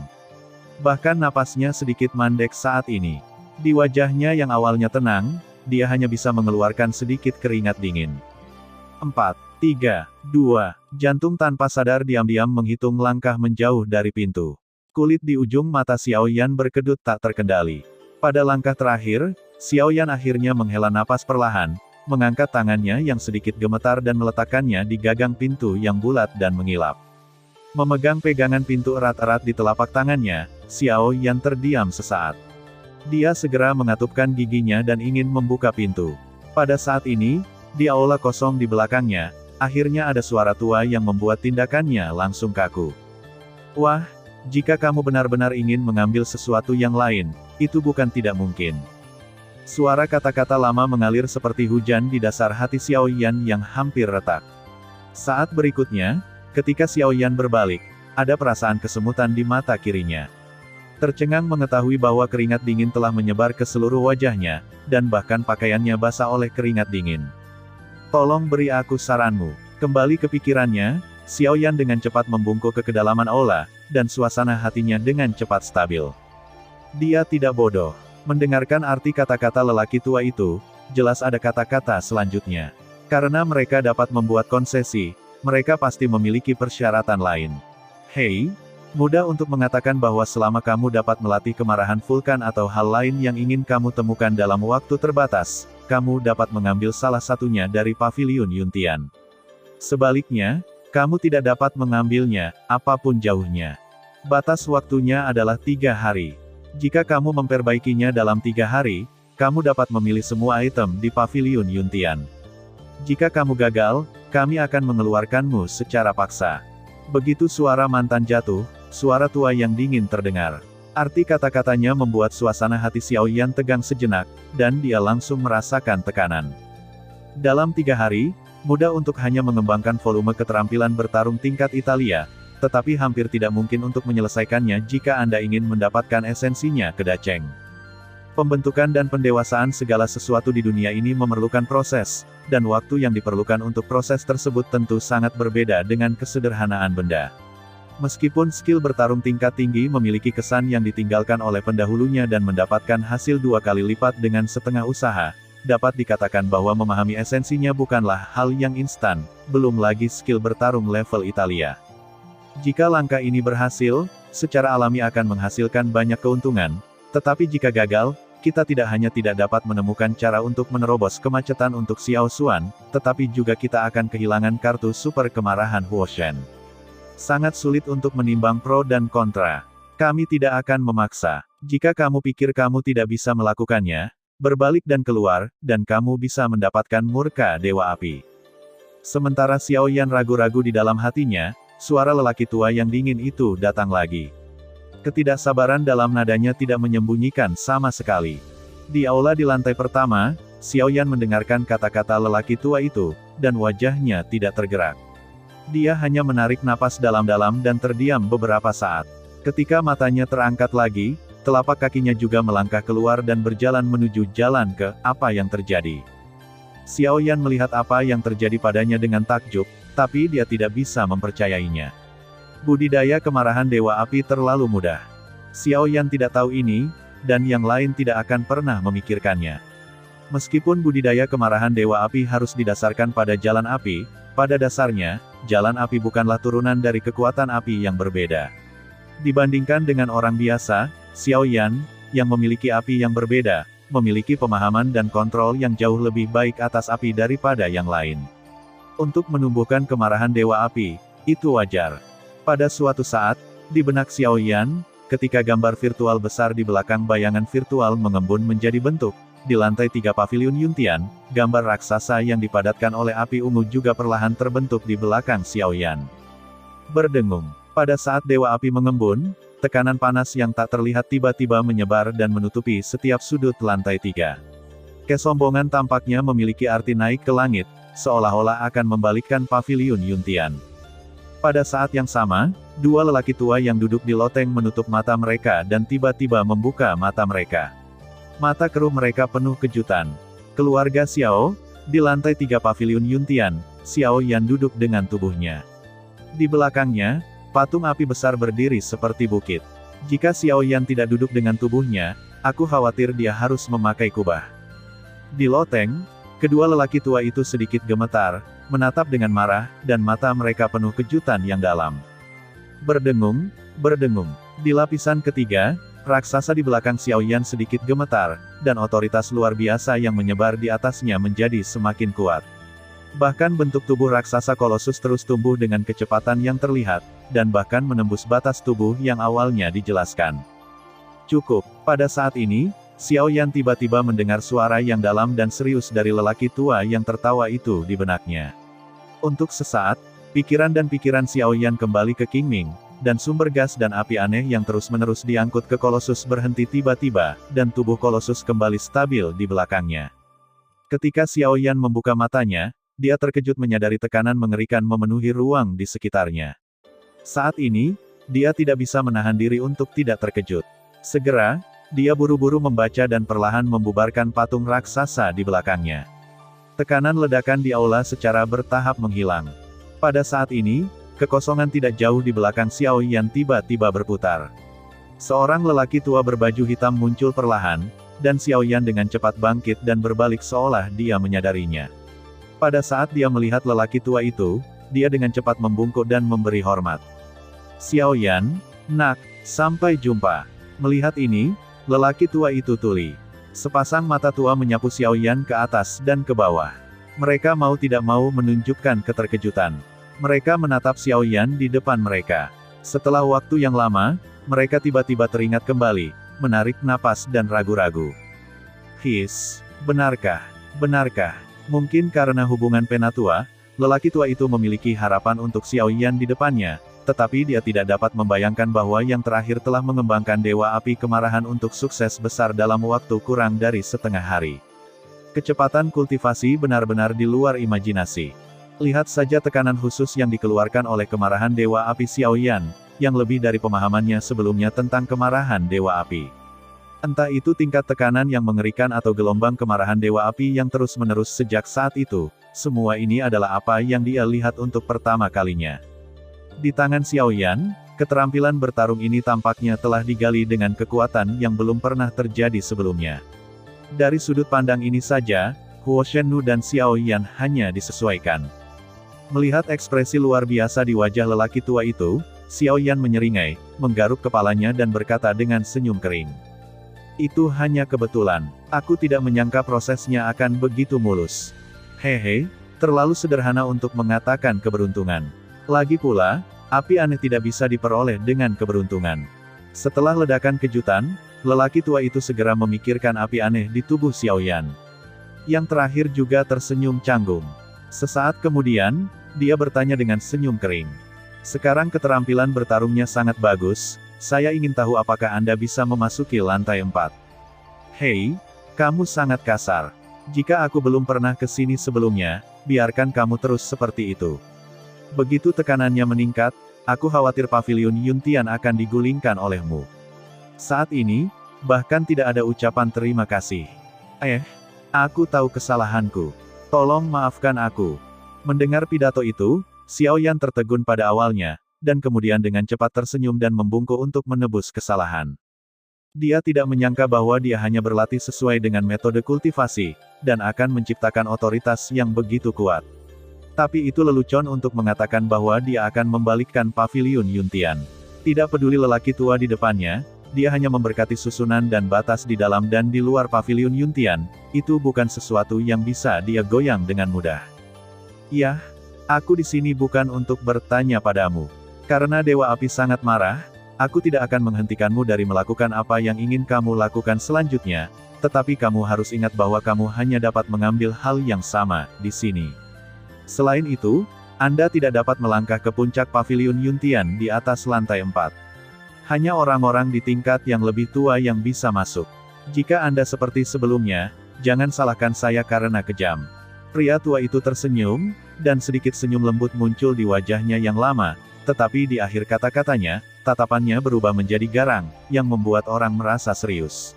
Bahkan napasnya sedikit mandek saat ini. Di wajahnya yang awalnya tenang, dia hanya bisa mengeluarkan sedikit keringat dingin. 4, 3, 2, jantung tanpa sadar diam-diam menghitung langkah menjauh dari pintu. Kulit di ujung mata Xiaoyan berkedut tak terkendali. Pada langkah terakhir, Xiaoyan akhirnya menghela napas perlahan, mengangkat tangannya yang sedikit gemetar dan meletakkannya di gagang pintu yang bulat dan mengilap. Memegang pegangan pintu erat-erat di telapak tangannya, Xiaoyan terdiam sesaat. Dia segera mengatupkan giginya dan ingin membuka pintu. Pada saat ini, di aula kosong di belakangnya, akhirnya ada suara tua yang membuat tindakannya langsung kaku. Wah, jika kamu benar-benar ingin mengambil sesuatu yang lain, itu bukan tidak mungkin. Suara kata-kata lama mengalir seperti hujan di dasar hati Xiaoyan yang hampir retak. Saat berikutnya, ketika Xiaoyan berbalik, ada perasaan kesemutan di mata kirinya. Tercengang mengetahui bahwa keringat dingin telah menyebar ke seluruh wajahnya, dan bahkan pakaiannya basah oleh keringat dingin. Tolong beri aku saranmu. Kembali ke pikirannya, Xiaoyan dengan cepat membungkuk ke kedalaman aula, dan suasana hatinya dengan cepat stabil. Dia tidak bodoh. Mendengarkan arti kata-kata lelaki tua itu, jelas ada kata-kata selanjutnya. Karena mereka dapat membuat konsesi, mereka pasti memiliki persyaratan lain. Hei, mudah untuk mengatakan bahwa selama kamu dapat melatih kemarahan vulkan atau hal lain yang ingin kamu temukan dalam waktu terbatas, kamu dapat mengambil salah satunya dari paviliun Yuntian. Sebaliknya, kamu tidak dapat mengambilnya, apapun jauhnya. Batas waktunya adalah 3 hari. Jika kamu memperbaikinya dalam 3 hari, kamu dapat memilih semua item di Paviliun Yuntian. Jika kamu gagal, kami akan mengeluarkanmu secara paksa. Begitu suara mantan jatuh, suara tua yang dingin terdengar. Arti kata-katanya membuat suasana hati Xiao Yan tegang sejenak, dan dia langsung merasakan tekanan. Dalam 3 hari, mudah untuk hanya mengembangkan volume keterampilan bertarung tingkat Italia, tetapi hampir tidak mungkin untuk menyelesaikannya jika Anda ingin mendapatkan esensinya ke Dacheng. Pembentukan dan pendewasaan segala sesuatu di dunia ini memerlukan proses, dan waktu yang diperlukan untuk proses tersebut tentu sangat berbeda dengan kesederhanaan benda. Meskipun skill bertarung tingkat tinggi memiliki kesan yang ditinggalkan oleh pendahulunya dan mendapatkan hasil 2 kali lipat dengan setengah usaha, dapat dikatakan bahwa memahami esensinya bukanlah hal yang instan, belum lagi skill bertarung level Italia. Jika langkah ini berhasil, secara alami akan menghasilkan banyak keuntungan, tetapi jika gagal, kita tidak hanya tidak dapat menemukan cara untuk menerobos kemacetan untuk Xiao Xuan, tetapi juga kita akan kehilangan kartu super kemarahan Huoshen. Sangat sulit untuk menimbang pro dan kontra. Kami tidak akan memaksa. Jika kamu pikir kamu tidak bisa melakukannya, berbalik dan keluar, dan kamu bisa mendapatkan murka Dewa Api. Sementara Xiao Yan ragu-ragu di dalam hatinya, suara lelaki tua yang dingin itu datang lagi. Ketidaksabaran dalam nadanya tidak menyembunyikan sama sekali. Di aula di lantai pertama, Xiao Yan mendengarkan kata-kata lelaki tua itu, dan wajahnya tidak tergerak. Dia hanya menarik napas dalam-dalam dan terdiam beberapa saat. Ketika matanya terangkat lagi, telapak kakinya juga melangkah keluar dan berjalan menuju jalan ke apa yang terjadi. Xiao Yan melihat apa yang terjadi padanya dengan takjub, tapi dia tidak bisa mempercayainya. Budidaya kemarahan Dewa Api terlalu mudah. Xiao Yan tidak tahu ini, dan yang lain tidak akan pernah memikirkannya. Meskipun budidaya kemarahan Dewa Api harus didasarkan pada jalan api, pada dasarnya, jalan api bukanlah turunan dari kekuatan api yang berbeda. Dibandingkan dengan orang biasa, Xiao Yan, yang memiliki api yang berbeda, memiliki pemahaman dan kontrol yang jauh lebih baik atas api daripada yang lain. Untuk menumbuhkan kemarahan Dewa Api, itu wajar. Pada suatu saat, di benak Xiao Yan, ketika gambar virtual besar di belakang bayangan virtual mengembun menjadi bentuk, di lantai 3 Paviliun Yuntian, gambar raksasa yang dipadatkan oleh api ungu juga perlahan terbentuk di belakang Xiao Yan. Berdengung. Pada saat Dewa Api mengembun, tekanan panas yang tak terlihat tiba-tiba menyebar dan menutupi setiap sudut lantai 3. Kesombongan tampaknya memiliki arti naik ke langit, seolah-olah akan membalikkan Paviliun Yuntian. Pada saat yang sama, 2 lelaki tua yang duduk di loteng menutup mata mereka dan tiba-tiba membuka mata mereka. Mata keruh mereka penuh kejutan. Keluarga Xiao, di lantai 3 Paviliun Yuntian, Xiao Yan duduk dengan tubuhnya. Di belakangnya, patung api besar berdiri seperti bukit. Jika Xiao Yan tidak duduk dengan tubuhnya, aku khawatir dia harus memakai kubah. Di loteng, kedua lelaki tua itu sedikit gemetar, menatap dengan marah, dan mata mereka penuh kejutan yang dalam. Berdengung, berdengung. Di lapisan ketiga, raksasa di belakang Xiao Yan sedikit gemetar, dan otoritas luar biasa yang menyebar di atasnya menjadi semakin kuat. Bahkan bentuk tubuh raksasa kolosus terus tumbuh dengan kecepatan yang terlihat, dan bahkan menembus batas tubuh yang awalnya dijelaskan. Cukup. Pada saat ini, Xiao Yan tiba-tiba mendengar suara yang dalam dan serius dari lelaki tua yang tertawa itu di benaknya. Untuk sesaat, pikiran Xiao Yan kembali ke Qingming, dan sumber gas dan api aneh yang terus-menerus diangkut ke kolosus berhenti tiba-tiba, dan tubuh kolosus kembali stabil di belakangnya. Ketika Xiao Yan membuka matanya, dia terkejut menyadari tekanan mengerikan memenuhi ruang di sekitarnya. Saat ini, dia tidak bisa menahan diri untuk tidak terkejut. Segera, dia buru-buru membaca dan perlahan membubarkan patung raksasa di belakangnya. Tekanan ledakan di aula secara bertahap menghilang. Pada saat ini, kekosongan tidak jauh di belakang Xiao Yan tiba-tiba berputar. Seorang lelaki tua berbaju hitam muncul perlahan, dan Xiao Yan dengan cepat bangkit dan berbalik seolah dia menyadarinya. Pada saat dia melihat lelaki tua itu, dia dengan cepat membungkuk dan memberi hormat. Xiao Yan, nak, sampai jumpa. Melihat ini, lelaki tua itu tuli. Sepasang mata tua menyapu Xiao Yan ke atas dan ke bawah. Mereka mau tidak mau menunjukkan keterkejutan. Mereka menatap Xiao Yan di depan mereka. Setelah waktu yang lama, mereka tiba-tiba teringat kembali, menarik napas dan ragu-ragu. Benarkah? Benarkah? Mungkin karena hubungan penatua, lelaki tua itu memiliki harapan untuk Xiao Yan di depannya, tetapi dia tidak dapat membayangkan bahwa yang terakhir telah mengembangkan Dewa Api Kemarahan untuk sukses besar dalam waktu kurang dari setengah hari. Kecepatan kultivasi benar-benar di luar imajinasi. Lihat saja tekanan khusus yang dikeluarkan oleh kemarahan Dewa Api Xiao Yan, yang lebih dari pemahamannya sebelumnya tentang kemarahan Dewa Api. Entah itu tingkat tekanan yang mengerikan atau gelombang kemarahan Dewa Api yang terus-menerus sejak saat itu, semua ini adalah apa yang dia lihat untuk pertama kalinya. Di tangan Xiao Yan, keterampilan bertarung ini tampaknya telah digali dengan kekuatan yang belum pernah terjadi sebelumnya. Dari sudut pandang ini saja, Huo Shennu dan Xiao Yan hanya disesuaikan. Melihat ekspresi luar biasa di wajah lelaki tua itu, Xiao Yan menyeringai, menggaruk kepalanya dan berkata dengan senyum kering. Itu hanya kebetulan. Aku tidak menyangka prosesnya akan begitu mulus. Hehe, terlalu sederhana untuk mengatakan keberuntungan. Lagi pula, api aneh tidak bisa diperoleh dengan keberuntungan. Setelah ledakan kejutan, lelaki tua itu segera memikirkan api aneh di tubuh Xiao Yan. Yang terakhir juga tersenyum canggung. Sesaat kemudian, dia bertanya dengan senyum kering. Sekarang keterampilan bertarungnya sangat bagus, saya ingin tahu apakah Anda bisa memasuki lantai 4. Hei, kamu sangat kasar. Jika aku belum pernah ke sini sebelumnya, biarkan kamu terus seperti itu. Begitu tekanannya meningkat, aku khawatir pavilion Yuntian akan digulingkan olehmu. Saat ini, bahkan tidak ada ucapan terima kasih. Aku tahu kesalahanku. Tolong maafkan aku. Mendengar pidato itu, Xiao Yan tertegun pada awalnya, dan kemudian dengan cepat tersenyum dan membungkuk untuk menebus kesalahan. Dia tidak menyangka bahwa dia hanya berlatih sesuai dengan metode kultivasi, dan akan menciptakan otoritas yang begitu kuat. Tapi itu lelucon untuk mengatakan bahwa dia akan membalikkan pavilion Yuntian. Tidak peduli lelaki tua di depannya, dia hanya memberkati susunan dan batas di dalam dan di luar pavilion Yuntian, itu bukan sesuatu yang bisa dia goyang dengan mudah. Yah, aku di sini bukan untuk bertanya padamu. Karena Dewa Api sangat marah, aku tidak akan menghentikanmu dari melakukan apa yang ingin kamu lakukan selanjutnya, tetapi kamu harus ingat bahwa kamu hanya dapat mengambil hal yang sama di sini. Selain itu, Anda tidak dapat melangkah ke puncak pavilion Yuntian di atas lantai 4. Hanya orang-orang di tingkat yang lebih tua yang bisa masuk. Jika Anda seperti sebelumnya, jangan salahkan saya karena kejam. Pria tua itu tersenyum, dan sedikit senyum lembut muncul di wajahnya yang lama, tetapi di akhir kata-katanya, tatapannya berubah menjadi garang, yang membuat orang merasa serius.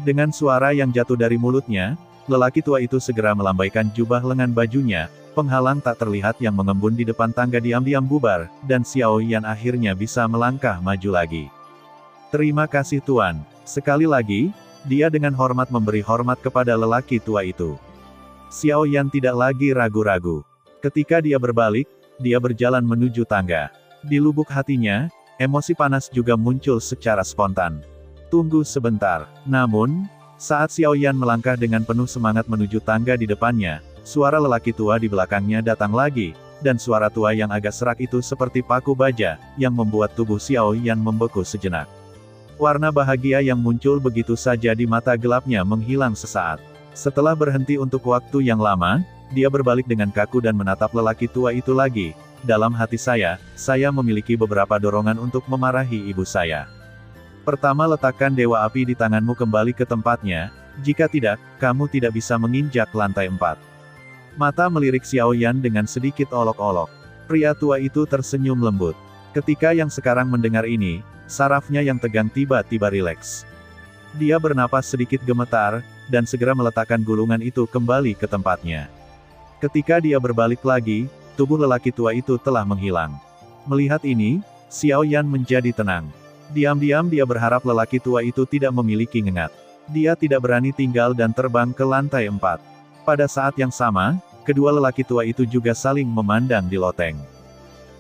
Dengan suara yang jatuh dari mulutnya, lelaki tua itu segera melambaikan jubah lengan bajunya, penghalang tak terlihat yang mengembun di depan tangga diam-diam bubar, dan Xiao Yan akhirnya bisa melangkah maju lagi. Terima kasih Tuan. Sekali lagi, dia dengan hormat memberi hormat kepada lelaki tua itu. Xiao Yan tidak lagi ragu-ragu. Ketika dia berbalik, dia berjalan menuju tangga. Di lubuk hatinya, emosi panas juga muncul secara spontan. Tunggu sebentar. Namun, saat Xiao Yan melangkah dengan penuh semangat menuju tangga di depannya, suara lelaki tua di belakangnya datang lagi, dan suara tua yang agak serak itu seperti paku baja, yang membuat tubuh Xiao Yan membeku sejenak. Warna bahagia yang muncul begitu saja di mata gelapnya menghilang sesaat. Setelah berhenti untuk waktu yang lama, dia berbalik dengan kaku dan menatap lelaki tua itu lagi. Dalam hati saya memiliki beberapa dorongan untuk memarahi ibu saya. Pertama, letakkan Dewa Api di tanganmu kembali ke tempatnya, jika tidak, kamu tidak bisa menginjak lantai 4. Mata melirik Xiao Yan dengan sedikit olok-olok. Pria tua itu tersenyum lembut. Ketika yang sekarang mendengar ini, sarafnya yang tegang tiba-tiba rileks. Dia bernapas sedikit gemetar, dan segera meletakkan gulungan itu kembali ke tempatnya. Ketika dia berbalik lagi, tubuh lelaki tua itu telah menghilang. Melihat ini, Xiao Yan menjadi tenang. Diam-diam dia berharap lelaki tua itu tidak memiliki ngengat. Dia tidak berani tinggal dan terbang ke lantai 4. Pada saat yang sama, kedua lelaki tua itu juga saling memandang di loteng.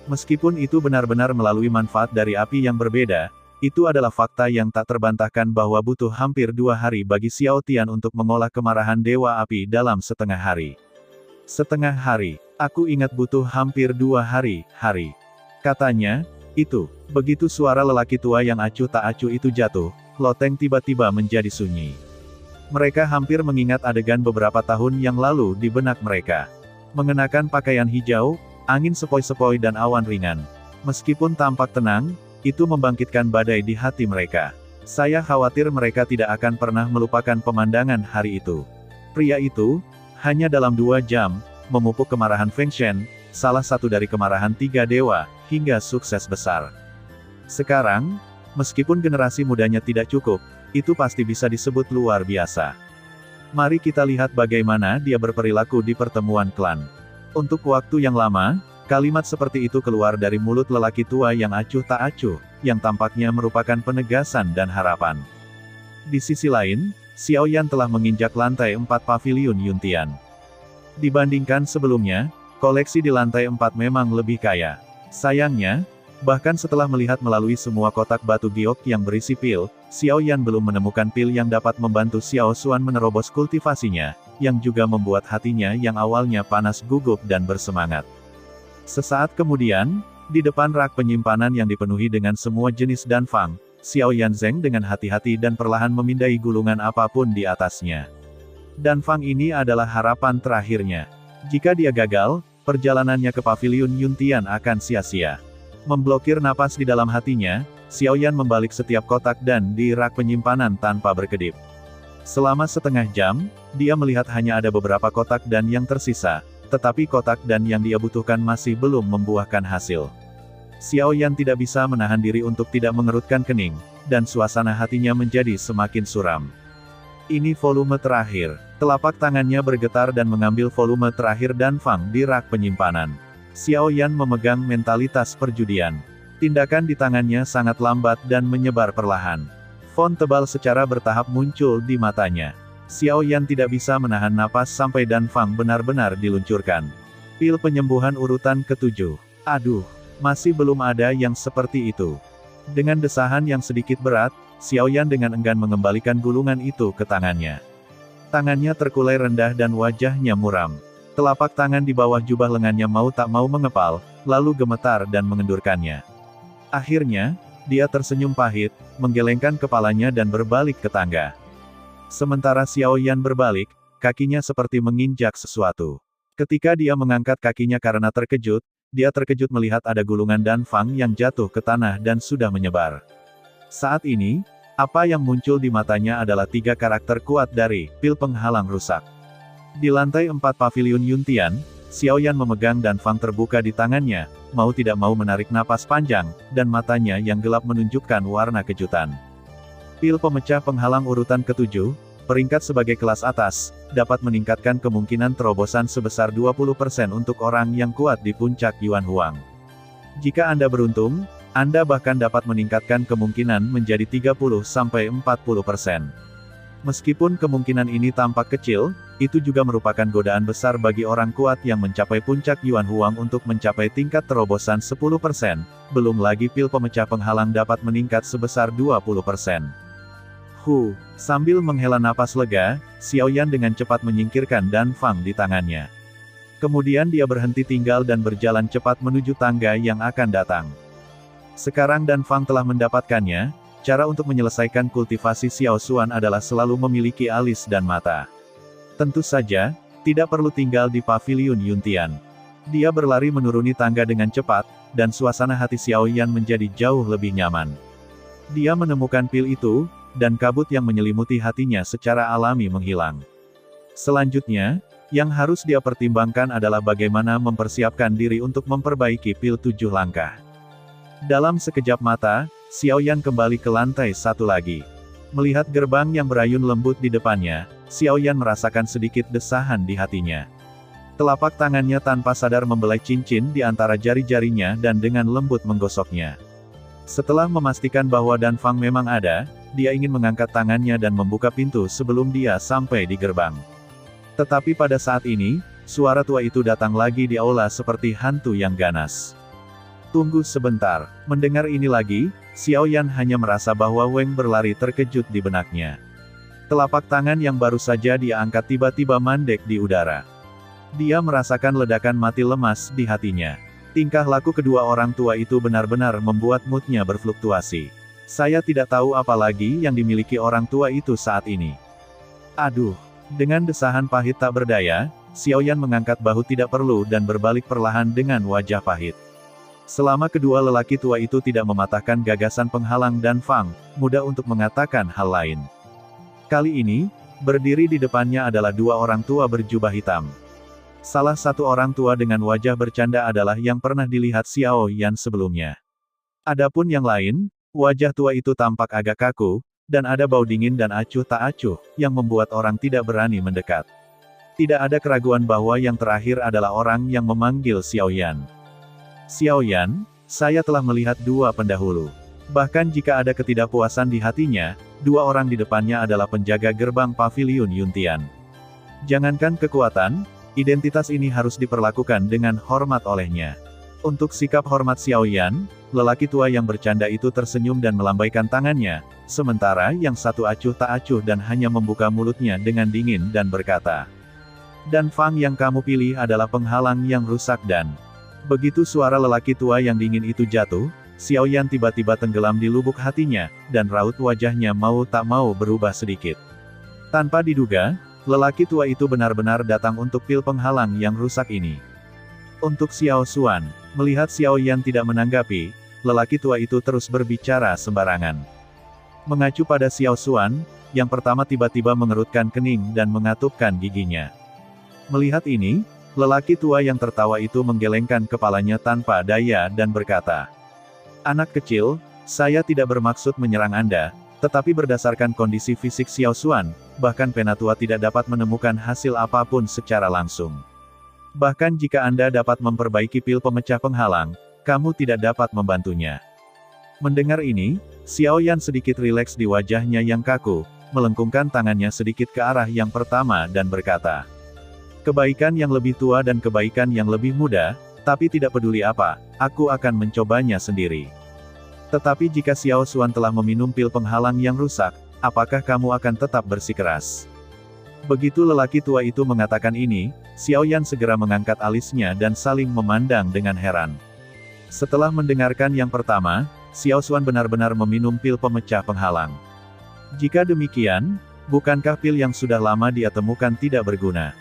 Meskipun itu benar-benar melalui manfaat dari api yang berbeda, itu adalah fakta yang tak terbantahkan bahwa butuh hampir 2 hari bagi Xiao Tian untuk mengolah kemarahan Dewa Api dalam setengah hari. Setengah hari. Aku ingat butuh hampir 2 hari, katanya. Itu, begitu suara lelaki tua yang acuh tak acuh itu jatuh, loteng tiba-tiba menjadi sunyi. Mereka hampir mengingat adegan beberapa tahun yang lalu di benak mereka. Mengenakan pakaian hijau, angin sepoi-sepoi dan awan ringan. Meskipun tampak tenang, itu membangkitkan badai di hati mereka. Saya khawatir mereka tidak akan pernah melupakan pemandangan hari itu. Pria itu, hanya dalam 2 jam, memupuk kemarahan Feng Shen, salah satu dari kemarahan 3 dewa, hingga sukses besar. Sekarang, meskipun generasi mudanya tidak cukup, itu pasti bisa disebut luar biasa. Mari kita lihat bagaimana dia berperilaku di pertemuan klan. Untuk waktu yang lama, kalimat seperti itu keluar dari mulut lelaki tua yang acuh tak acuh, yang tampaknya merupakan penegasan dan harapan. Di sisi lain, Xiao Yan telah menginjak lantai 4 paviliun Yuntian. Dibandingkan sebelumnya, koleksi di lantai 4 memang lebih kaya. Sayangnya, bahkan setelah melihat melalui semua kotak batu giok yang berisi pil, Xiao Yan belum menemukan pil yang dapat membantu Xiao Xuan menerobos kultivasinya, yang juga membuat hatinya yang awalnya panas gugup dan bersemangat. Sesaat kemudian, di depan rak penyimpanan yang dipenuhi dengan semua jenis danfang, Xiao Yan Zeng dengan hati-hati dan perlahan memindai gulungan apapun di atasnya. Danfang ini adalah harapan terakhirnya. Jika dia gagal, perjalanannya ke paviliun Yuntian akan sia-sia. Memblokir napas di dalam hatinya, Xiao Yan membalik setiap kotak dan di rak penyimpanan tanpa berkedip. Selama setengah jam, dia melihat hanya ada beberapa kotak dan yang tersisa, tetapi kotak dan yang dia butuhkan masih belum membuahkan hasil. Xiao Yan tidak bisa menahan diri untuk tidak mengerutkan kening, dan suasana hatinya menjadi semakin suram. Ini volume terakhir. Telapak tangannya bergetar dan mengambil volume terakhir danfang di rak penyimpanan. Xiao Yan memegang mentalitas perjudian. Tindakan di tangannya sangat lambat dan menyebar perlahan. Font tebal secara bertahap muncul di matanya. Xiao Yan tidak bisa menahan napas sampai danfang benar-benar diluncurkan. Pil penyembuhan urutan ke-7. Aduh, masih belum ada yang seperti itu. Dengan desahan yang sedikit berat, Xiao Yan dengan enggan mengembalikan gulungan itu ke tangannya. Tangannya terkulai rendah dan wajahnya muram. Telapak tangan di bawah jubah lengannya mau tak mau mengepal, lalu gemetar dan mengendurkannya. Akhirnya, dia tersenyum pahit, menggelengkan kepalanya dan berbalik ke tangga. Sementara Xiao Yan berbalik, kakinya seperti menginjak sesuatu. Ketika dia mengangkat kakinya karena terkejut, dia terkejut melihat ada gulungan danfang yang jatuh ke tanah dan sudah menyebar. Saat ini, apa yang muncul di matanya adalah 3 karakter kuat dari pil penghalang rusak. Di lantai 4 paviliun Yuntian, Xiao Yan memegang danfang terbuka di tangannya, mau tidak mau menarik napas panjang, dan matanya yang gelap menunjukkan warna kejutan. Pil pemecah penghalang urutan ke-7, peringkat sebagai kelas atas, dapat meningkatkan kemungkinan terobosan sebesar 20% untuk orang yang kuat di puncak Yuan Huang. Jika Anda beruntung, Anda bahkan dapat meningkatkan kemungkinan menjadi 30-40%. Meskipun kemungkinan ini tampak kecil, itu juga merupakan godaan besar bagi orang kuat yang mencapai puncak Yuan Huang untuk mencapai tingkat terobosan 10%, belum lagi pil pemecah penghalang dapat meningkat sebesar 20%. Sambil menghela napas lega, Xiao Yan dengan cepat menyingkirkan danfang di tangannya. Kemudian dia berhenti tinggal dan berjalan cepat menuju tangga yang akan datang. Sekarang danfang telah mendapatkannya, cara untuk menyelesaikan kultivasi Xiao Xuan adalah selalu memiliki alis dan mata. Tentu saja, tidak perlu tinggal di paviliun Yuntian. Dia berlari menuruni tangga dengan cepat, dan suasana hati Xiao Yan menjadi jauh lebih nyaman. Dia menemukan pil itu, dan kabut yang menyelimuti hatinya secara alami menghilang. Selanjutnya, yang harus dia pertimbangkan adalah bagaimana mempersiapkan diri untuk memperbaiki pil 7 langkah. Dalam sekejap mata, Xiao Yan kembali ke lantai 1 lagi. Melihat gerbang yang berayun lembut di depannya, Xiao Yan merasakan sedikit desahan di hatinya. Telapak tangannya tanpa sadar membelai cincin di antara jari-jarinya dan dengan lembut menggosoknya. Setelah memastikan bahwa danfang memang ada, dia ingin mengangkat tangannya dan membuka pintu sebelum dia sampai di gerbang. Tetapi pada saat ini, suara tua itu datang lagi di aula seperti hantu yang ganas. Tunggu sebentar, mendengar ini lagi, Xiao Yan hanya merasa bahwa Weng berlari terkejut di benaknya. Telapak tangan yang baru saja dia angkat tiba-tiba mandek di udara. Dia merasakan ledakan mati lemas di hatinya. Tingkah laku kedua orang tua itu benar-benar membuat moodnya berfluktuasi. Saya tidak tahu apa lagi yang dimiliki orang tua itu saat ini. Aduh. Dengan desahan pahit tak berdaya, Xiaoyan mengangkat bahu tidak perlu dan berbalik perlahan dengan wajah pahit. Selama kedua lelaki tua itu tidak mematahkan gagasan penghalang dan Fang, mudah untuk mengatakan hal lain. Kali ini, berdiri di depannya adalah dua orang tua berjubah hitam. Salah satu orang tua dengan wajah bercanda adalah yang pernah dilihat Xiaoyan sebelumnya. Adapun yang lain, wajah tua itu tampak agak kaku, dan ada bau dingin dan acuh tak acuh, yang membuat orang tidak berani mendekat. Tidak ada keraguan bahwa yang terakhir adalah orang yang memanggil Xiaoyan. Xiaoyan, saya telah melihat dua pendahulu. Bahkan jika ada ketidakpuasan di hatinya, dua orang di depannya adalah penjaga gerbang paviliun Yuntian. Jangankan kekuatan, identitas ini harus diperlakukan dengan hormat olehnya. Untuk sikap hormat Xiaoyan, lelaki tua yang bercanda itu tersenyum dan melambaikan tangannya, sementara yang satu acuh tak acuh dan hanya membuka mulutnya dengan dingin dan berkata, "Dan Fang yang kamu pilih adalah penghalang yang rusak dan..." Begitu suara lelaki tua yang dingin itu jatuh, Xiaoyan tiba-tiba tenggelam di lubuk hatinya, dan raut wajahnya mau tak mau berubah sedikit. Tanpa diduga, lelaki tua itu benar-benar datang untuk pil penghalang yang rusak ini. Untuk Xiao Xuan, melihat Xiaoyan tidak menanggapi, lelaki tua itu terus berbicara sembarangan. Mengacu pada Xiao Xuan, yang pertama tiba-tiba mengerutkan kening dan mengatupkan giginya. Melihat ini, lelaki tua yang tertawa itu menggelengkan kepalanya tanpa daya dan berkata, "Anak kecil, saya tidak bermaksud menyerang Anda, tetapi berdasarkan kondisi fisik Xiao Xuan, bahkan Penatua tidak dapat menemukan hasil apapun secara langsung. Bahkan jika Anda dapat memperbaiki pil pemecah penghalang, kamu tidak dapat membantunya." Mendengar ini, Xiaoyan sedikit rileks di wajahnya yang kaku, melengkungkan tangannya sedikit ke arah yang pertama dan berkata, "Kebaikan yang lebih tua dan kebaikan yang lebih muda, tapi tidak peduli apa, aku akan mencobanya sendiri. Tetapi jika Xiao Xuan telah meminum pil penghalang yang rusak, apakah kamu akan tetap bersikeras?" Begitu lelaki tua itu mengatakan ini, Xiaoyan segera mengangkat alisnya dan saling memandang dengan heran. Setelah mendengarkan yang pertama, Xiao Xuan benar-benar meminum pil pemecah penghalang. Jika demikian, bukankah pil yang sudah lama dia temukan tidak berguna?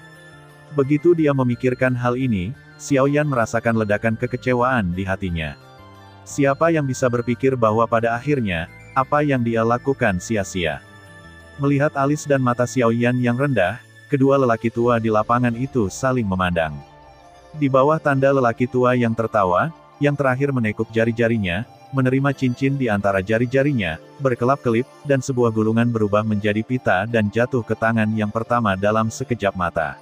Begitu dia memikirkan hal ini, Xiaoyan merasakan ledakan kekecewaan di hatinya. Siapa yang bisa berpikir bahwa pada akhirnya, apa yang dia lakukan sia-sia? Melihat alis dan mata Xiaoyan yang rendah, kedua lelaki tua di lapangan itu saling memandang. Di bawah tanda lelaki tua yang tertawa, yang terakhir menekuk jari-jarinya, menerima cincin di antara jari-jarinya, berkelap-kelip, dan sebuah gulungan berubah menjadi pita dan jatuh ke tangan yang pertama dalam sekejap mata.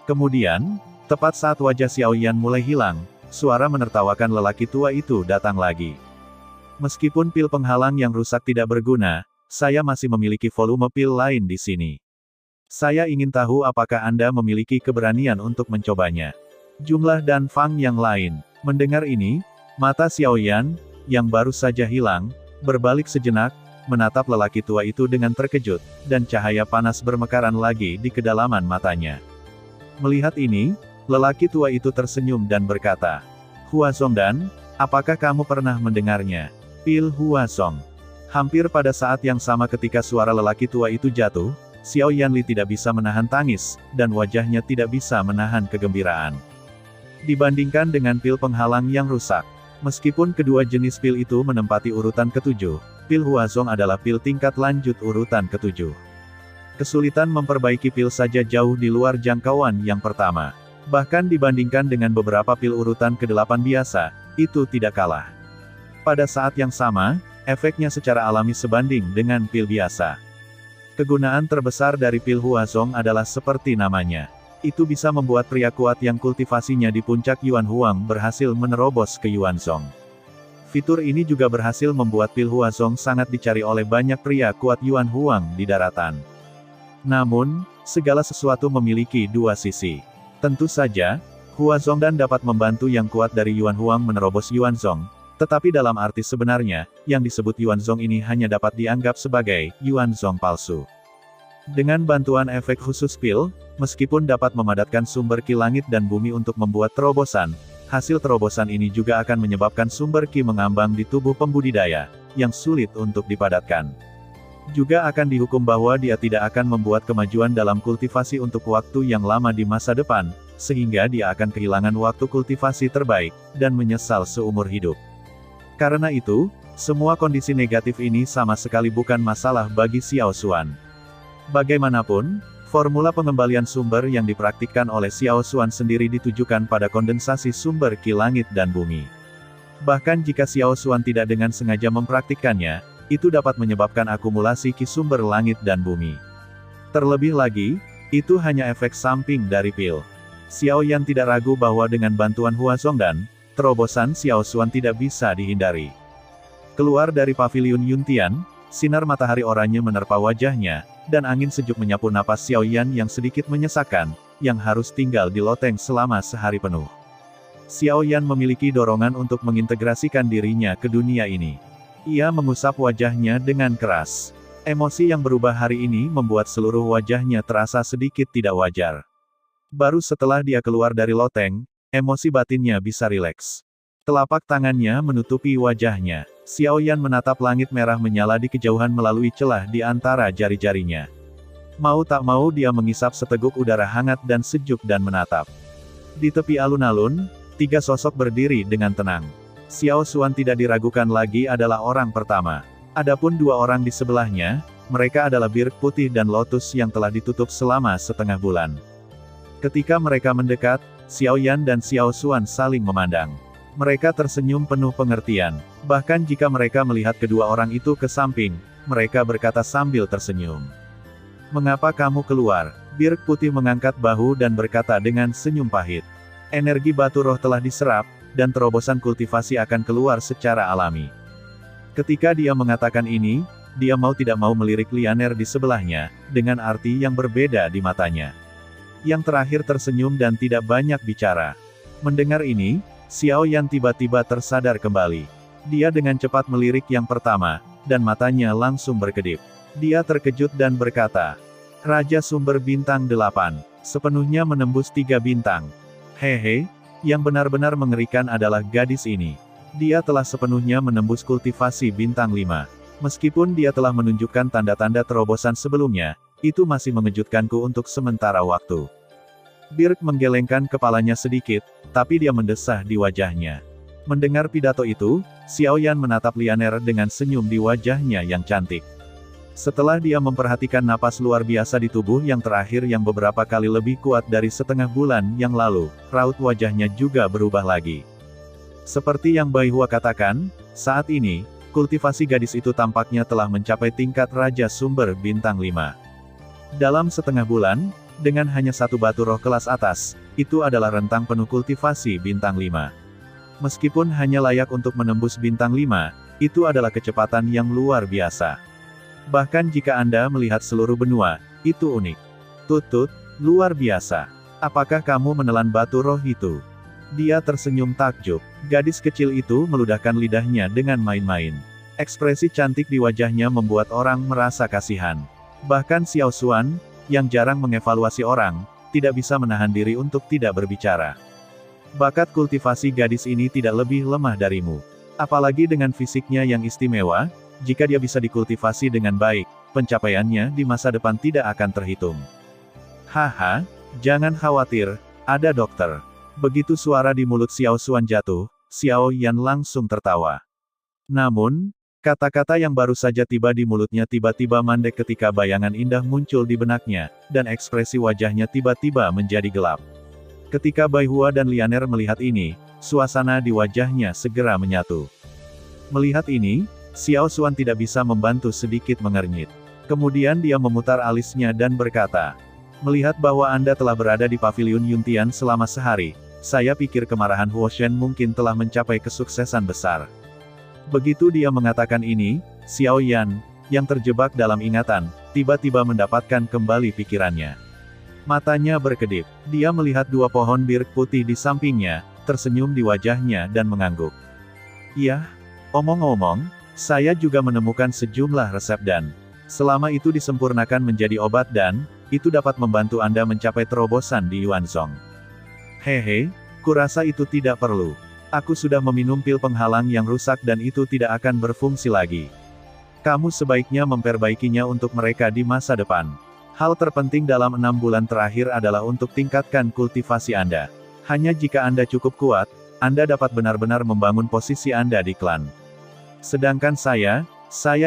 Kemudian, tepat saat wajah Xiaoyan mulai hilang, suara menertawakan lelaki tua itu datang lagi. "Meskipun pil penghalang yang rusak tidak berguna, saya masih memiliki volume pil lain di sini. Saya ingin tahu apakah Anda memiliki keberanian untuk mencobanya." Jumlah dan Fang yang lain. Mendengar ini, mata Xiaoyan, yang baru saja hilang, berbalik sejenak, menatap lelaki tua itu dengan terkejut, dan cahaya panas bermekaran lagi di kedalaman matanya. Melihat ini, lelaki tua itu tersenyum dan berkata, "Huazong dan, apakah kamu pernah mendengarnya? Pil Huazong." Hampir pada saat yang sama ketika suara lelaki tua itu jatuh, Xiao Yanli tidak bisa menahan tangis, dan wajahnya tidak bisa menahan kegembiraan. Dibandingkan dengan pil penghalang yang rusak, meskipun kedua jenis pil itu menempati urutan ketujuh, pil Huazong adalah pil tingkat lanjut urutan ketujuh. Kesulitan memperbaiki pil saja jauh di luar jangkauan yang pertama. Bahkan dibandingkan dengan beberapa pil urutan ke-8 biasa, itu tidak kalah. Pada saat yang sama, efeknya secara alami sebanding dengan pil biasa. Kegunaan terbesar dari pil Huazong adalah seperti namanya. Itu bisa membuat pria kuat yang kultivasinya di puncak Yuan Huang berhasil menerobos ke Yuanzhong. Fitur ini juga berhasil membuat pil Huazong sangat dicari oleh banyak pria kuat Yuan Huang di daratan. Namun, segala sesuatu memiliki dua sisi. Tentu saja, Huazong dan dapat membantu yang kuat dari Yuan Huang menerobos Yuanzhong, tetapi dalam arti sebenarnya, yang disebut Yuanzhong ini hanya dapat dianggap sebagai Yuanzhong palsu. Dengan bantuan efek khusus pil, meskipun dapat memadatkan sumber ki langit dan bumi untuk membuat terobosan, hasil terobosan ini juga akan menyebabkan sumber ki mengambang di tubuh pembudidaya, yang sulit untuk dipadatkan. Juga akan dihukum bahwa dia tidak akan membuat kemajuan dalam kultivasi untuk waktu yang lama di masa depan, sehingga dia akan kehilangan waktu kultivasi terbaik, dan menyesal seumur hidup. Karena itu, semua kondisi negatif ini sama sekali bukan masalah bagi Xiao Xuan. Bagaimanapun, formula pengembalian sumber yang dipraktikkan oleh Xiao Xuan sendiri ditujukan pada kondensasi sumber ki langit dan bumi. Bahkan jika Xiao Xuan tidak dengan sengaja mempraktikkannya, itu dapat menyebabkan akumulasi ki sumber langit dan bumi. Terlebih lagi, itu hanya efek samping dari pil. Xiao Yan tidak ragu bahwa dengan bantuan Hua Zongdan, terobosan Xiao Xuan tidak bisa dihindari. Keluar dari paviliun Yuntian, sinar matahari oranye menerpa wajahnya, dan angin sejuk menyapu napas Xiao Yan yang sedikit menyesakkan, yang harus tinggal di loteng selama sehari penuh. Xiao Yan memiliki dorongan untuk mengintegrasikan dirinya ke dunia ini. Ia mengusap wajahnya dengan keras. Emosi yang berubah hari ini membuat seluruh wajahnya terasa sedikit tidak wajar. Baru setelah dia keluar dari loteng, emosi batinnya bisa rileks. Telapak tangannya menutupi wajahnya. Xiao Yan menatap langit merah menyala di kejauhan melalui celah di antara jari-jarinya. Mau tak mau dia mengisap seteguk udara hangat dan sejuk dan menatap. Di tepi alun-alun, 3 sosok berdiri dengan tenang. Xiao Xuan tidak diragukan lagi adalah orang pertama. Adapun 2 orang di sebelahnya, mereka adalah Birk Putih dan Lotus yang telah ditutup selama setengah bulan. Ketika mereka mendekat, Xiao Yan dan Xiao Xuan saling memandang. Mereka tersenyum penuh pengertian. Bahkan jika mereka melihat kedua orang itu ke samping, mereka berkata sambil tersenyum. "Mengapa kamu keluar?" Birk Putih mengangkat bahu dan berkata dengan senyum pahit. Energi batu roh telah diserap, dan terobosan kultivasi akan keluar secara alami. Ketika dia mengatakan ini, dia mau tidak mau melirik Lianer di sebelahnya, dengan arti yang berbeda di matanya. Yang terakhir tersenyum dan tidak banyak bicara. Mendengar ini, Xiao Yan tiba-tiba tersadar kembali. Dia dengan cepat melirik yang pertama, dan matanya langsung berkedip. Dia terkejut dan berkata, "Raja Sumber Bintang 8, sepenuhnya menembus 3 bintang. Hehe, yang benar-benar mengerikan adalah gadis ini. Dia telah sepenuhnya menembus kultivasi bintang 5. Meskipun dia telah menunjukkan tanda-tanda terobosan sebelumnya, itu masih mengejutkanku untuk sementara waktu." Birk menggelengkan kepalanya sedikit, tapi dia mendesah di wajahnya. Mendengar pidato itu, Xiao Yan menatap Lianer dengan senyum di wajahnya yang cantik. Setelah dia memperhatikan napas luar biasa di tubuh yang terakhir yang beberapa kali lebih kuat dari setengah bulan yang lalu, raut wajahnya juga berubah lagi. Seperti yang Bai Hua katakan, saat ini, kultivasi gadis itu tampaknya telah mencapai tingkat Raja Sumber Bintang 5. Dalam setengah bulan, dengan hanya 1 batu roh kelas atas, itu adalah rentang penuh kultivasi bintang 5. Meskipun hanya layak untuk menembus bintang 5, itu adalah kecepatan yang luar biasa. Bahkan jika Anda melihat seluruh benua, itu unik. Tutut, luar biasa. Apakah kamu menelan batu roh itu? Dia tersenyum takjub. Gadis kecil itu meludahkan lidahnya dengan main-main. Ekspresi cantik di wajahnya membuat orang merasa kasihan. Bahkan Xiao Xuan, yang jarang mengevaluasi orang, tidak bisa menahan diri untuk tidak berbicara. Bakat kultivasi gadis ini tidak lebih lemah darimu. Apalagi dengan fisiknya yang istimewa, jika dia bisa dikultivasi dengan baik, pencapaiannya di masa depan tidak akan terhitung. Haha, jangan khawatir, ada dokter. Begitu suara di mulut Xiao Xuan jatuh, Xiao Yan langsung tertawa. Namun, kata-kata yang baru saja tiba di mulutnya tiba-tiba mandek ketika bayangan indah muncul di benaknya, dan ekspresi wajahnya tiba-tiba menjadi gelap. Ketika Bai Hua dan Lianer melihat ini, suasana di wajahnya segera menyatu. Melihat ini, Xiao Xuan tidak bisa membantu sedikit mengernyit. Kemudian dia memutar alisnya dan berkata, "Melihat bahwa Anda telah berada di paviliun Yuntian selama sehari, saya pikir kemarahan Huo Shen mungkin telah mencapai kesuksesan besar." Begitu dia mengatakan ini, Xiao Yan, yang terjebak dalam ingatan, tiba-tiba mendapatkan kembali pikirannya. Matanya berkedip. Dia melihat 2 pohon bir putih di sampingnya, tersenyum di wajahnya dan mengangguk. "Iya, omong-omong, saya juga menemukan sejumlah resep dan selama itu disempurnakan menjadi obat dan itu dapat membantu Anda mencapai terobosan di Yuanzhong. Hehe, kurasa itu tidak perlu. Aku sudah meminum pil penghalang yang rusak dan itu tidak akan berfungsi lagi." Kamu sebaiknya memperbaikinya untuk mereka di masa depan. Hal terpenting dalam 6 bulan terakhir adalah untuk tingkatkan kultivasi Anda. Hanya jika Anda cukup kuat, Anda dapat benar-benar membangun posisi Anda di klan. Sedangkan saya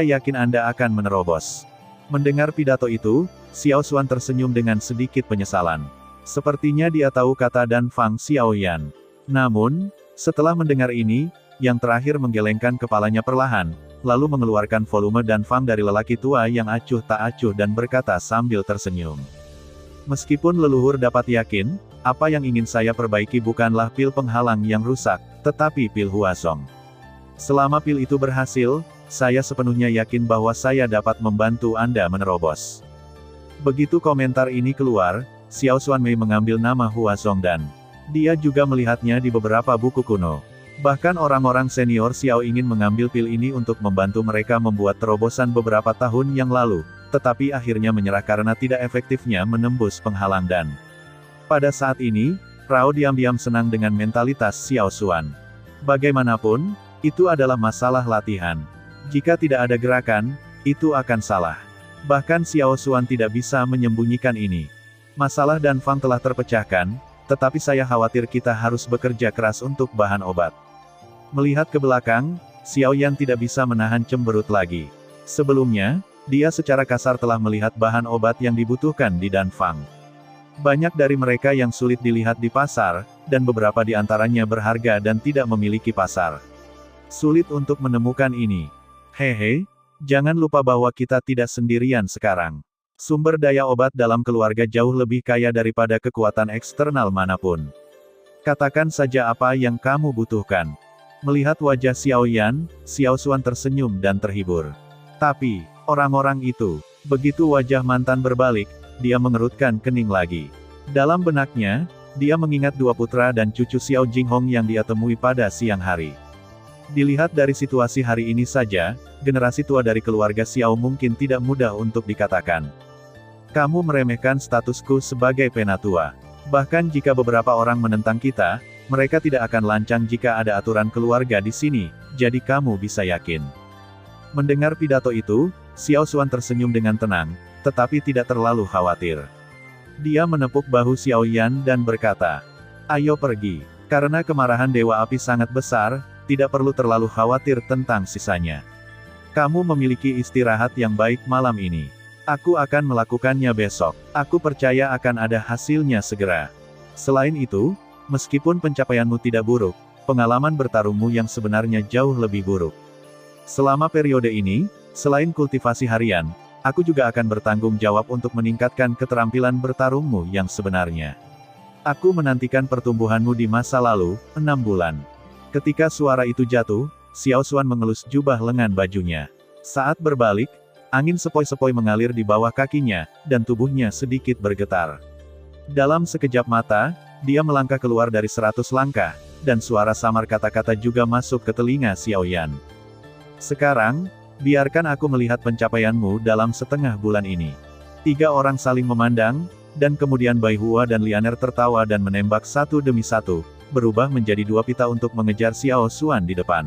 yakin Anda akan menerobos. Mendengar pidato itu, Xiao Xuan tersenyum dengan sedikit penyesalan. Sepertinya dia tahu kata Dan Fang Xiaoyan. Namun, setelah mendengar ini, yang terakhir menggelengkan kepalanya perlahan, lalu mengeluarkan volume Dan Fang dari lelaki tua yang acuh tak acuh dan berkata sambil tersenyum. Meskipun leluhur dapat yakin, apa yang ingin saya perbaiki bukanlah pil penghalang yang rusak, tetapi pil Huazong. Selama pil itu berhasil, saya sepenuhnya yakin bahwa saya dapat membantu Anda menerobos. Begitu komentar ini keluar, Xiao Xuanmei mengambil nama Huazong dan dia juga melihatnya di beberapa buku kuno. Bahkan orang-orang senior Xiao ingin mengambil pil ini untuk membantu mereka membuat terobosan beberapa tahun yang lalu, tetapi akhirnya menyerah karena tidak efektifnya menembus penghalang dan pada saat ini, Rao diam-diam senang dengan mentalitas Xiao Xuan. Bagaimanapun, itu adalah masalah latihan. Jika tidak ada gerakan, itu akan salah. Bahkan Xiao Xuan tidak bisa menyembunyikan ini. Masalah Dan Fang telah terpecahkan, tetapi saya khawatir kita harus bekerja keras untuk bahan obat. Melihat ke belakang, Xiao Yan tidak bisa menahan cemberut lagi. Sebelumnya, dia secara kasar telah melihat bahan obat yang dibutuhkan di Dan Fang. Banyak dari mereka yang sulit dilihat di pasar, dan beberapa di antaranya berharga dan tidak memiliki pasar. Sulit untuk menemukan ini. Hehe, jangan lupa bahwa kita tidak sendirian sekarang. Sumber daya obat dalam keluarga jauh lebih kaya daripada kekuatan eksternal manapun. Katakan saja apa yang kamu butuhkan. Melihat wajah Xiao Yan, Xiao Xuan tersenyum dan terhibur. Tapi, orang-orang itu, begitu wajah mantan berbalik, dia mengerutkan kening lagi. Dalam benaknya, dia mengingat dua putra dan cucu Xiao Jinghong yang dia temui pada siang hari. Dilihat dari situasi hari ini saja, generasi tua dari keluarga Xiao mungkin tidak mudah untuk dikatakan. Kamu meremehkan statusku sebagai penatua. Bahkan jika beberapa orang menentang kita, mereka tidak akan lancang jika ada aturan keluarga di sini, jadi kamu bisa yakin. Mendengar pidato itu, Xiao Xuan tersenyum dengan tenang, tetapi tidak terlalu khawatir. Dia menepuk bahu Xiao Yan dan berkata, "Ayo pergi. Karena kemarahan Dewa Api sangat besar, tidak perlu terlalu khawatir tentang sisanya. Kamu memiliki istirahat yang baik malam ini. Aku akan melakukannya besok. Aku percaya akan ada hasilnya segera. Selain itu, meskipun pencapaianmu tidak buruk, pengalaman bertarungmu yang sebenarnya jauh lebih buruk. Selama periode ini, selain kultivasi harian, aku juga akan bertanggung jawab untuk meningkatkan keterampilan bertarungmu yang sebenarnya. Aku menantikan pertumbuhanmu di masa lalu, 6 bulan. Ketika suara itu jatuh, Xiao Xuan mengelus jubah lengan bajunya. Saat berbalik, angin sepoi-sepoi mengalir di bawah kakinya, dan tubuhnya sedikit bergetar. Dalam sekejap mata, dia melangkah keluar dari 100 langkah, dan suara samar kata-kata juga masuk ke telinga Xiao Yan. Sekarang, biarkan aku melihat pencapaianmu dalam setengah bulan ini. 3 orang saling memandang, dan kemudian Bai Hua dan Lianer tertawa dan menembak satu demi satu, berubah menjadi 2 pita untuk mengejar Xiao Xuan di depan.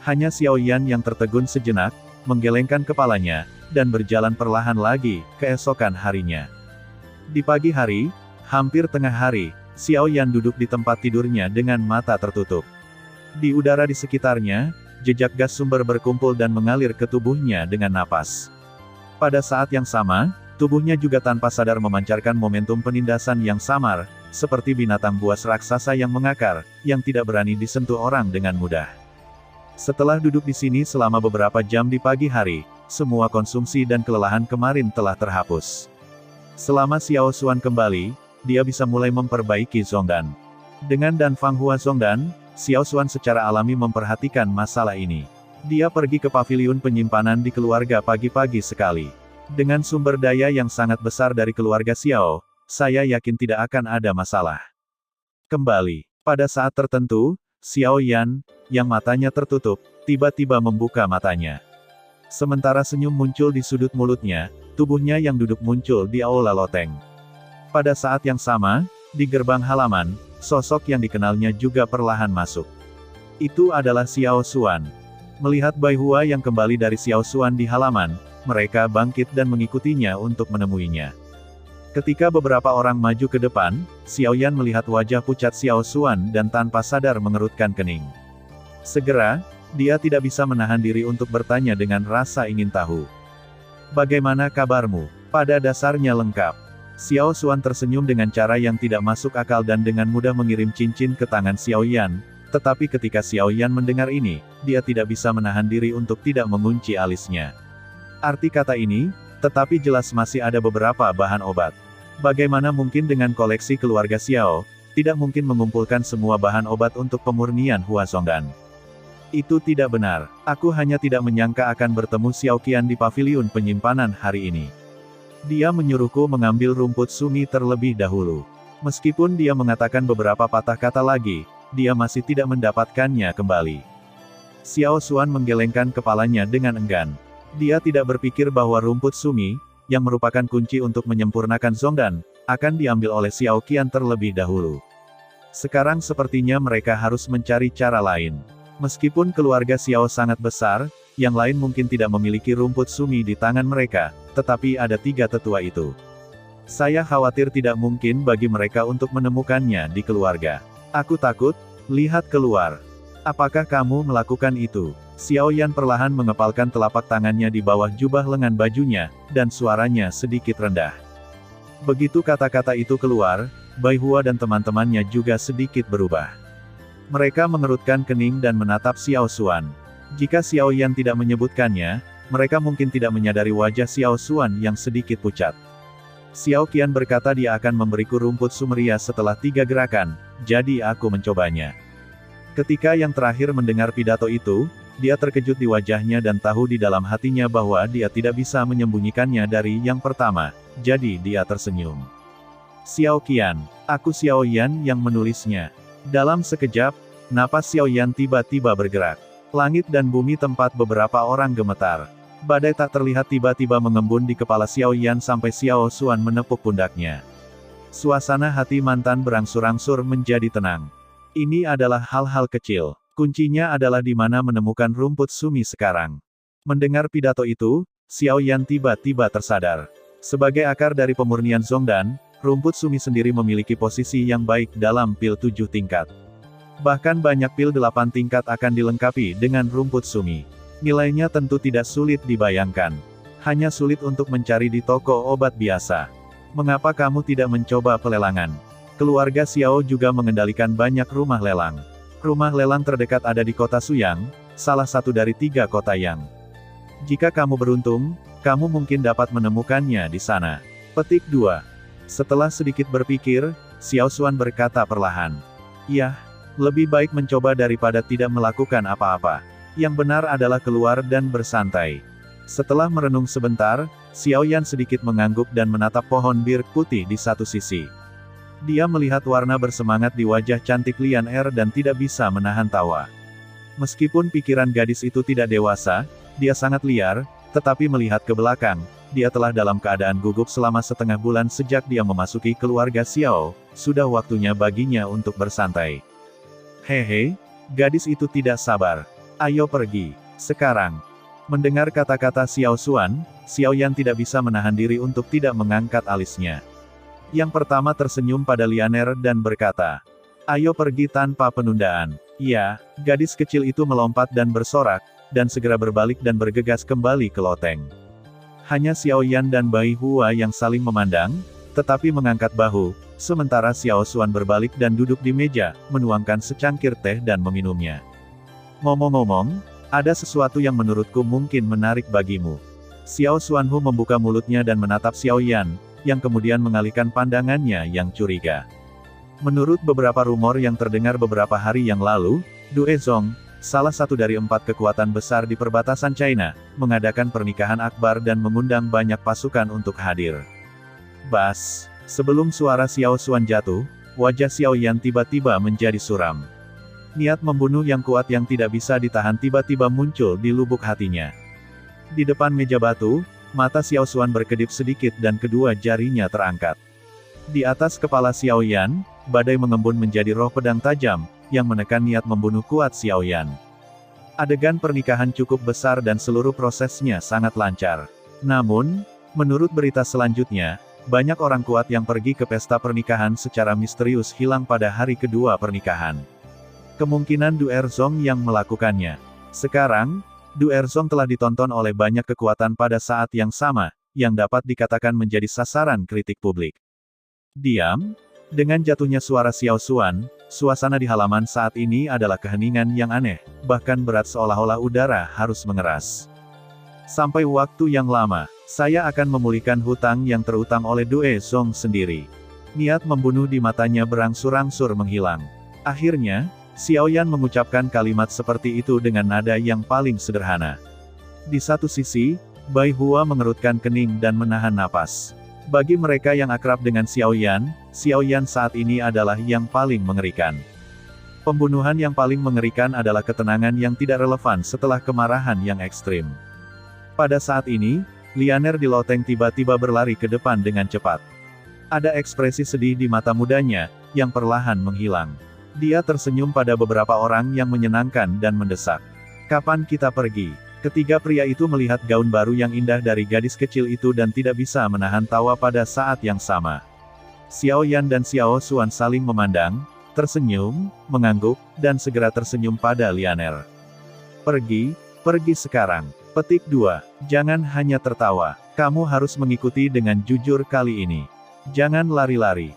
Hanya Xiao Yan yang tertegun sejenak, menggelengkan kepalanya, dan berjalan perlahan lagi, keesokan harinya. Di pagi hari, hampir tengah hari, Xiao Yan duduk di tempat tidurnya dengan mata tertutup. Di udara di sekitarnya, jejak gas sumber berkumpul dan mengalir ke tubuhnya dengan napas. Pada saat yang sama, tubuhnya juga tanpa sadar memancarkan momentum penindasan yang samar, seperti binatang buas raksasa yang mengakar, yang tidak berani disentuh orang dengan mudah. Setelah duduk di sini selama beberapa jam di pagi hari, semua konsumsi dan kelelahan kemarin telah terhapus. Selama Xiao Xuan kembali, dia bisa mulai memperbaiki Zongdan. Dengan Dan Fang Hua Zongdan, Xiao Xuan secara alami memperhatikan masalah ini. Dia pergi ke paviliun penyimpanan di keluarga pagi-pagi sekali. Dengan sumber daya yang sangat besar dari keluarga Xiao, saya yakin tidak akan ada masalah. Kembali. Pada saat tertentu, Xiao Yan, yang matanya tertutup, tiba-tiba membuka matanya. Sementara senyum muncul di sudut mulutnya, tubuhnya yang duduk muncul di aula loteng. Pada saat yang sama, di gerbang halaman, sosok yang dikenalnya juga perlahan masuk. Itu adalah Xiao Xuan. Melihat Bai Hua yang kembali dari Xiao Xuan di halaman, mereka bangkit dan mengikutinya untuk menemuinya. Ketika beberapa orang maju ke depan, Xiao Yan melihat wajah pucat Xiao Xuan dan tanpa sadar mengerutkan kening. Segera, dia tidak bisa menahan diri untuk bertanya dengan rasa ingin tahu. "Bagaimana kabarmu?" "Pada dasarnya lengkap." Xiao Xuan tersenyum dengan cara yang tidak masuk akal dan dengan mudah mengirim cincin ke tangan Xiao Yan. Tetapi ketika Xiao Yan mendengar ini, dia tidak bisa menahan diri untuk tidak mengunci alisnya. Arti kata ini, tetapi jelas masih ada beberapa bahan obat. Bagaimana mungkin dengan koleksi keluarga Xiao, tidak mungkin mengumpulkan semua bahan obat untuk pemurnian Hua Zongdan. Itu tidak benar. Aku hanya tidak menyangka akan bertemu Xiao Qian di paviliun penyimpanan hari ini. Dia menyuruhku mengambil rumput sumi terlebih dahulu. Meskipun dia mengatakan beberapa patah kata lagi, dia masih tidak mendapatkannya kembali. Xiao Xuan menggelengkan kepalanya dengan enggan. Dia tidak berpikir bahwa rumput sumi, yang merupakan kunci untuk menyempurnakan Zongdan, akan diambil oleh Xiao Qian terlebih dahulu. Sekarang sepertinya mereka harus mencari cara lain. Meskipun keluarga Xiao sangat besar, yang lain mungkin tidak memiliki rumput sumi di tangan mereka, tetapi ada 3 tetua itu. Saya khawatir tidak mungkin bagi mereka untuk menemukannya di keluarga. Aku takut, lihat keluar. Apakah kamu melakukan itu? Xiao Yan perlahan mengepalkan telapak tangannya di bawah jubah lengan bajunya, dan suaranya sedikit rendah. Begitu kata-kata itu keluar, Bai Hua dan teman-temannya juga sedikit berubah. Mereka mengerutkan kening dan menatap Xiao Xuan. Jika Xiao Yan tidak menyebutkannya, mereka mungkin tidak menyadari wajah Xiao Xuan yang sedikit pucat. Xiao Qian berkata dia akan memberiku rumput sumeria setelah 3 gerakan, jadi aku mencobanya. Ketika yang terakhir mendengar pidato itu, dia terkejut di wajahnya dan tahu di dalam hatinya bahwa dia tidak bisa menyembunyikannya dari yang pertama, jadi dia tersenyum. Xiao Qian, aku Xiao Yan yang menulisnya. Dalam sekejap, napas Xiao Yan tiba-tiba bergerak. Langit dan bumi tempat beberapa orang gemetar. Badai tak terlihat tiba-tiba mengembun di kepala Xiao Yan sampai Xiao Xuan menepuk pundaknya. Suasana hati mantan berangsur-angsur menjadi tenang. Ini adalah hal-hal kecil. Kuncinya adalah di mana menemukan rumput sumi sekarang. Mendengar pidato itu, Xiao Yan tiba-tiba tersadar. Sebagai akar dari pemurnian Zongdan, rumput sumi sendiri memiliki posisi yang baik dalam pil 7 tingkat. Bahkan banyak pil 8 tingkat akan dilengkapi dengan rumput sumi. Nilainya tentu tidak sulit dibayangkan. Hanya sulit untuk mencari di toko obat biasa. Mengapa kamu tidak mencoba pelelangan? Keluarga Xiao juga mengendalikan banyak rumah lelang. Rumah lelang terdekat ada di kota Suyang, salah satu dari 3 kota yang. Jika kamu beruntung, kamu mungkin dapat menemukannya di sana. Petik 2. Setelah sedikit berpikir, Xiao Xuan berkata perlahan. "Yah, lebih baik mencoba daripada tidak melakukan apa-apa. Yang benar adalah keluar dan bersantai." Setelah merenung sebentar, Xiao Yan sedikit mengangguk dan menatap pohon bir putih di satu sisi. Dia melihat warna bersemangat di wajah cantik Lian Er dan tidak bisa menahan tawa. Meskipun pikiran gadis itu tidak dewasa, dia sangat liar, tetapi melihat ke belakang, dia telah dalam keadaan gugup selama setengah bulan sejak dia memasuki keluarga Xiao, sudah waktunya baginya untuk bersantai. Hehe, gadis itu tidak sabar. Ayo pergi, sekarang. Mendengar kata-kata Xiao Xuan, Xiao Yan tidak bisa menahan diri untuk tidak mengangkat alisnya. Yang pertama tersenyum pada Lian Er dan berkata, "Ayo pergi tanpa penundaan." Ya, gadis kecil itu melompat dan bersorak, dan segera berbalik dan bergegas kembali ke loteng. Hanya Xiao Yan dan Bai Hua yang saling memandang, tetapi mengangkat bahu, sementara Xiao Xuan berbalik dan duduk di meja, menuangkan secangkir teh dan meminumnya. "Ngomong-ngomong, ada sesuatu yang menurutku mungkin menarik bagimu." Xiao Xuanhu membuka mulutnya dan menatap Xiao Yan, yang kemudian mengalihkan pandangannya yang curiga. Menurut beberapa rumor yang terdengar beberapa hari yang lalu, Due Zong, salah satu dari 4 kekuatan besar di perbatasan China, mengadakan pernikahan akbar dan mengundang banyak pasukan untuk hadir. Bas, sebelum suara Xiao Xuan jatuh, wajah Xiao Yan tiba-tiba menjadi suram. Niat membunuh yang kuat yang tidak bisa ditahan tiba-tiba muncul di lubuk hatinya. Di depan meja batu, mata Xiao Xuan berkedip sedikit dan kedua jarinya terangkat. Di atas kepala Xiao Yan, badai mengembun menjadi roh pedang tajam, yang menekan niat membunuh kuat Xiao Yan. Adegan pernikahan cukup besar dan seluruh prosesnya sangat lancar. Namun, menurut berita selanjutnya, banyak orang kuat yang pergi ke pesta pernikahan secara misterius hilang pada hari kedua pernikahan. Kemungkinan Du Erzong yang melakukannya. Sekarang, Du Erzong telah ditonton oleh banyak kekuatan pada saat yang sama, yang dapat dikatakan menjadi sasaran kritik publik. Diam. Dengan jatuhnya suara Xiao Xuan, suasana di halaman saat ini adalah keheningan yang aneh, bahkan berat seolah-olah udara harus mengeras. Sampai waktu yang lama, saya akan memulihkan hutang yang terutang oleh Du Erzong sendiri. Niat membunuh di matanya berangsur-angsur menghilang. Akhirnya, Xiao Yan mengucapkan kalimat seperti itu dengan nada yang paling sederhana. Di satu sisi, Bai Hua mengerutkan kening dan menahan napas. Bagi mereka yang akrab dengan Xiao Yan saat ini adalah yang paling mengerikan. Pembunuhan yang paling mengerikan adalah ketenangan yang tidak relevan setelah kemarahan yang ekstrim. Pada saat ini, Lianer di loteng tiba-tiba berlari ke depan dengan cepat. Ada ekspresi sedih di mata mudanya, yang perlahan menghilang. Dia tersenyum pada beberapa orang yang menyenangkan dan mendesak. Kapan kita pergi? Ketiga pria itu melihat gaun baru yang indah dari gadis kecil itu dan tidak bisa menahan tawa pada saat yang sama. Xiao Yan dan Xiao Xuan saling memandang, tersenyum, mengangguk, dan segera tersenyum pada Lianer. Pergi sekarang. Petik 2. Jangan hanya tertawa. Kamu harus mengikuti dengan jujur kali ini. Jangan lari-lari.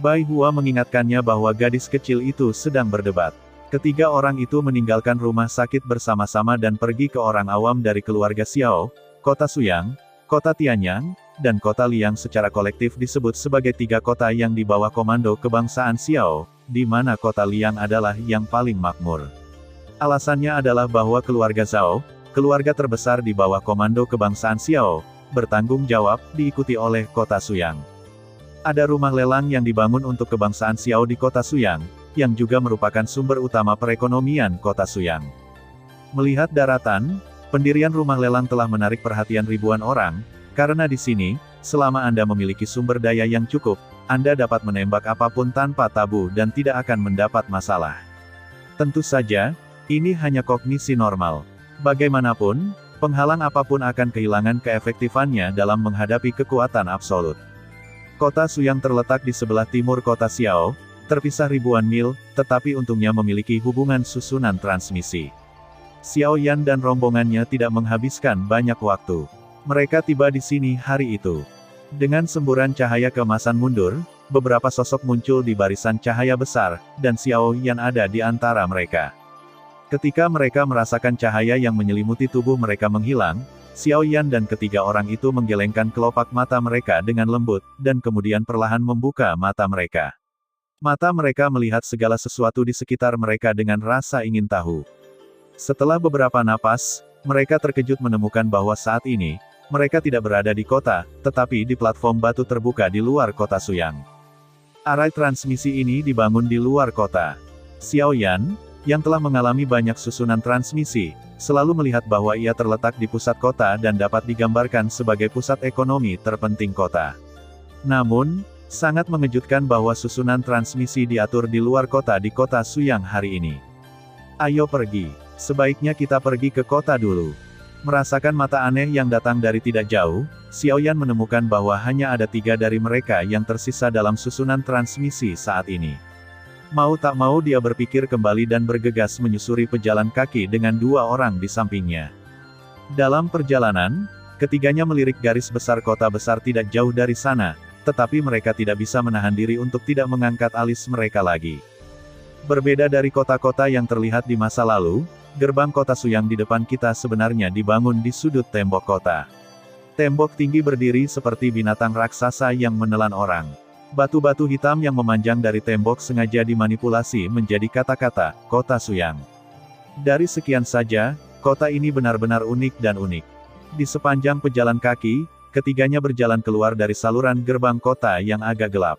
Bai Hua mengingatkannya bahwa gadis kecil itu sedang berdebat. Ketiga orang itu meninggalkan rumah sakit bersama-sama dan pergi ke orang awam dari keluarga Xiao, kota Suyang, kota Tianyang, dan kota Liang secara kolektif disebut sebagai tiga kota yang di bawah komando kebangsaan Xiao, di mana kota Liang adalah yang paling makmur. Alasannya adalah bahwa keluarga Zhao, keluarga terbesar di bawah komando kebangsaan Xiao, bertanggung jawab, diikuti oleh kota Suyang. Ada rumah lelang yang dibangun untuk kebangsaan Xiao di kota Suyang, yang juga merupakan sumber utama perekonomian kota Suyang. Melihat daratan, pendirian rumah lelang telah menarik perhatian ribuan orang, karena di sini, selama Anda memiliki sumber daya yang cukup, Anda dapat menembak apapun tanpa tabu dan tidak akan mendapat masalah. Tentu saja, ini hanya kognisi normal. Bagaimanapun, penghalang apapun akan kehilangan keefektifannya dalam menghadapi kekuatan absolut. Kota Suyang terletak di sebelah timur kota Xiao, terpisah ribuan mil, tetapi untungnya memiliki hubungan susunan transmisi. Xiao Yan dan rombongannya tidak menghabiskan banyak waktu. Mereka tiba di sini hari itu. Dengan semburan cahaya keemasan mundur, beberapa sosok muncul di barisan cahaya besar, dan Xiao Yan ada di antara mereka. Ketika mereka merasakan cahaya yang menyelimuti tubuh mereka menghilang, Xiao Yan dan ketiga orang itu menggelengkan kelopak mata mereka dengan lembut, dan kemudian perlahan membuka mata mereka. Mata mereka melihat segala sesuatu di sekitar mereka dengan rasa ingin tahu. Setelah beberapa napas, mereka terkejut menemukan bahwa saat ini, mereka tidak berada di kota, tetapi di platform batu terbuka di luar kota Suyang. Arai transmisi ini dibangun di luar kota. Xiao Yan, yang telah mengalami banyak susunan transmisi, selalu melihat bahwa ia terletak di pusat kota dan dapat digambarkan sebagai pusat ekonomi terpenting kota. Namun, sangat mengejutkan bahwa susunan transmisi diatur di luar kota di kota Suyang hari ini. Ayo pergi. Sebaiknya kita pergi ke kota dulu. Merasakan mata aneh yang datang dari tidak jauh, Xiao Yan menemukan bahwa hanya ada 3 dari mereka yang tersisa dalam susunan transmisi saat ini. Mau tak mau dia berpikir kembali dan bergegas menyusuri pejalan kaki dengan 2 orang di sampingnya. Dalam perjalanan, ketiganya melirik garis besar kota besar tidak jauh dari sana, tetapi mereka tidak bisa menahan diri untuk tidak mengangkat alis mereka lagi. Berbeda dari kota-kota yang terlihat di masa lalu, gerbang kota Suyang di depan kita sebenarnya dibangun di sudut tembok kota. Tembok tinggi berdiri seperti binatang raksasa yang menelan orang. Batu-batu hitam yang memanjang dari tembok sengaja dimanipulasi menjadi kata-kata, kota Suyang. Dari sekian saja, kota ini benar-benar unik dan unik. Di sepanjang pejalan kaki, ketiganya berjalan keluar dari saluran gerbang kota yang agak gelap.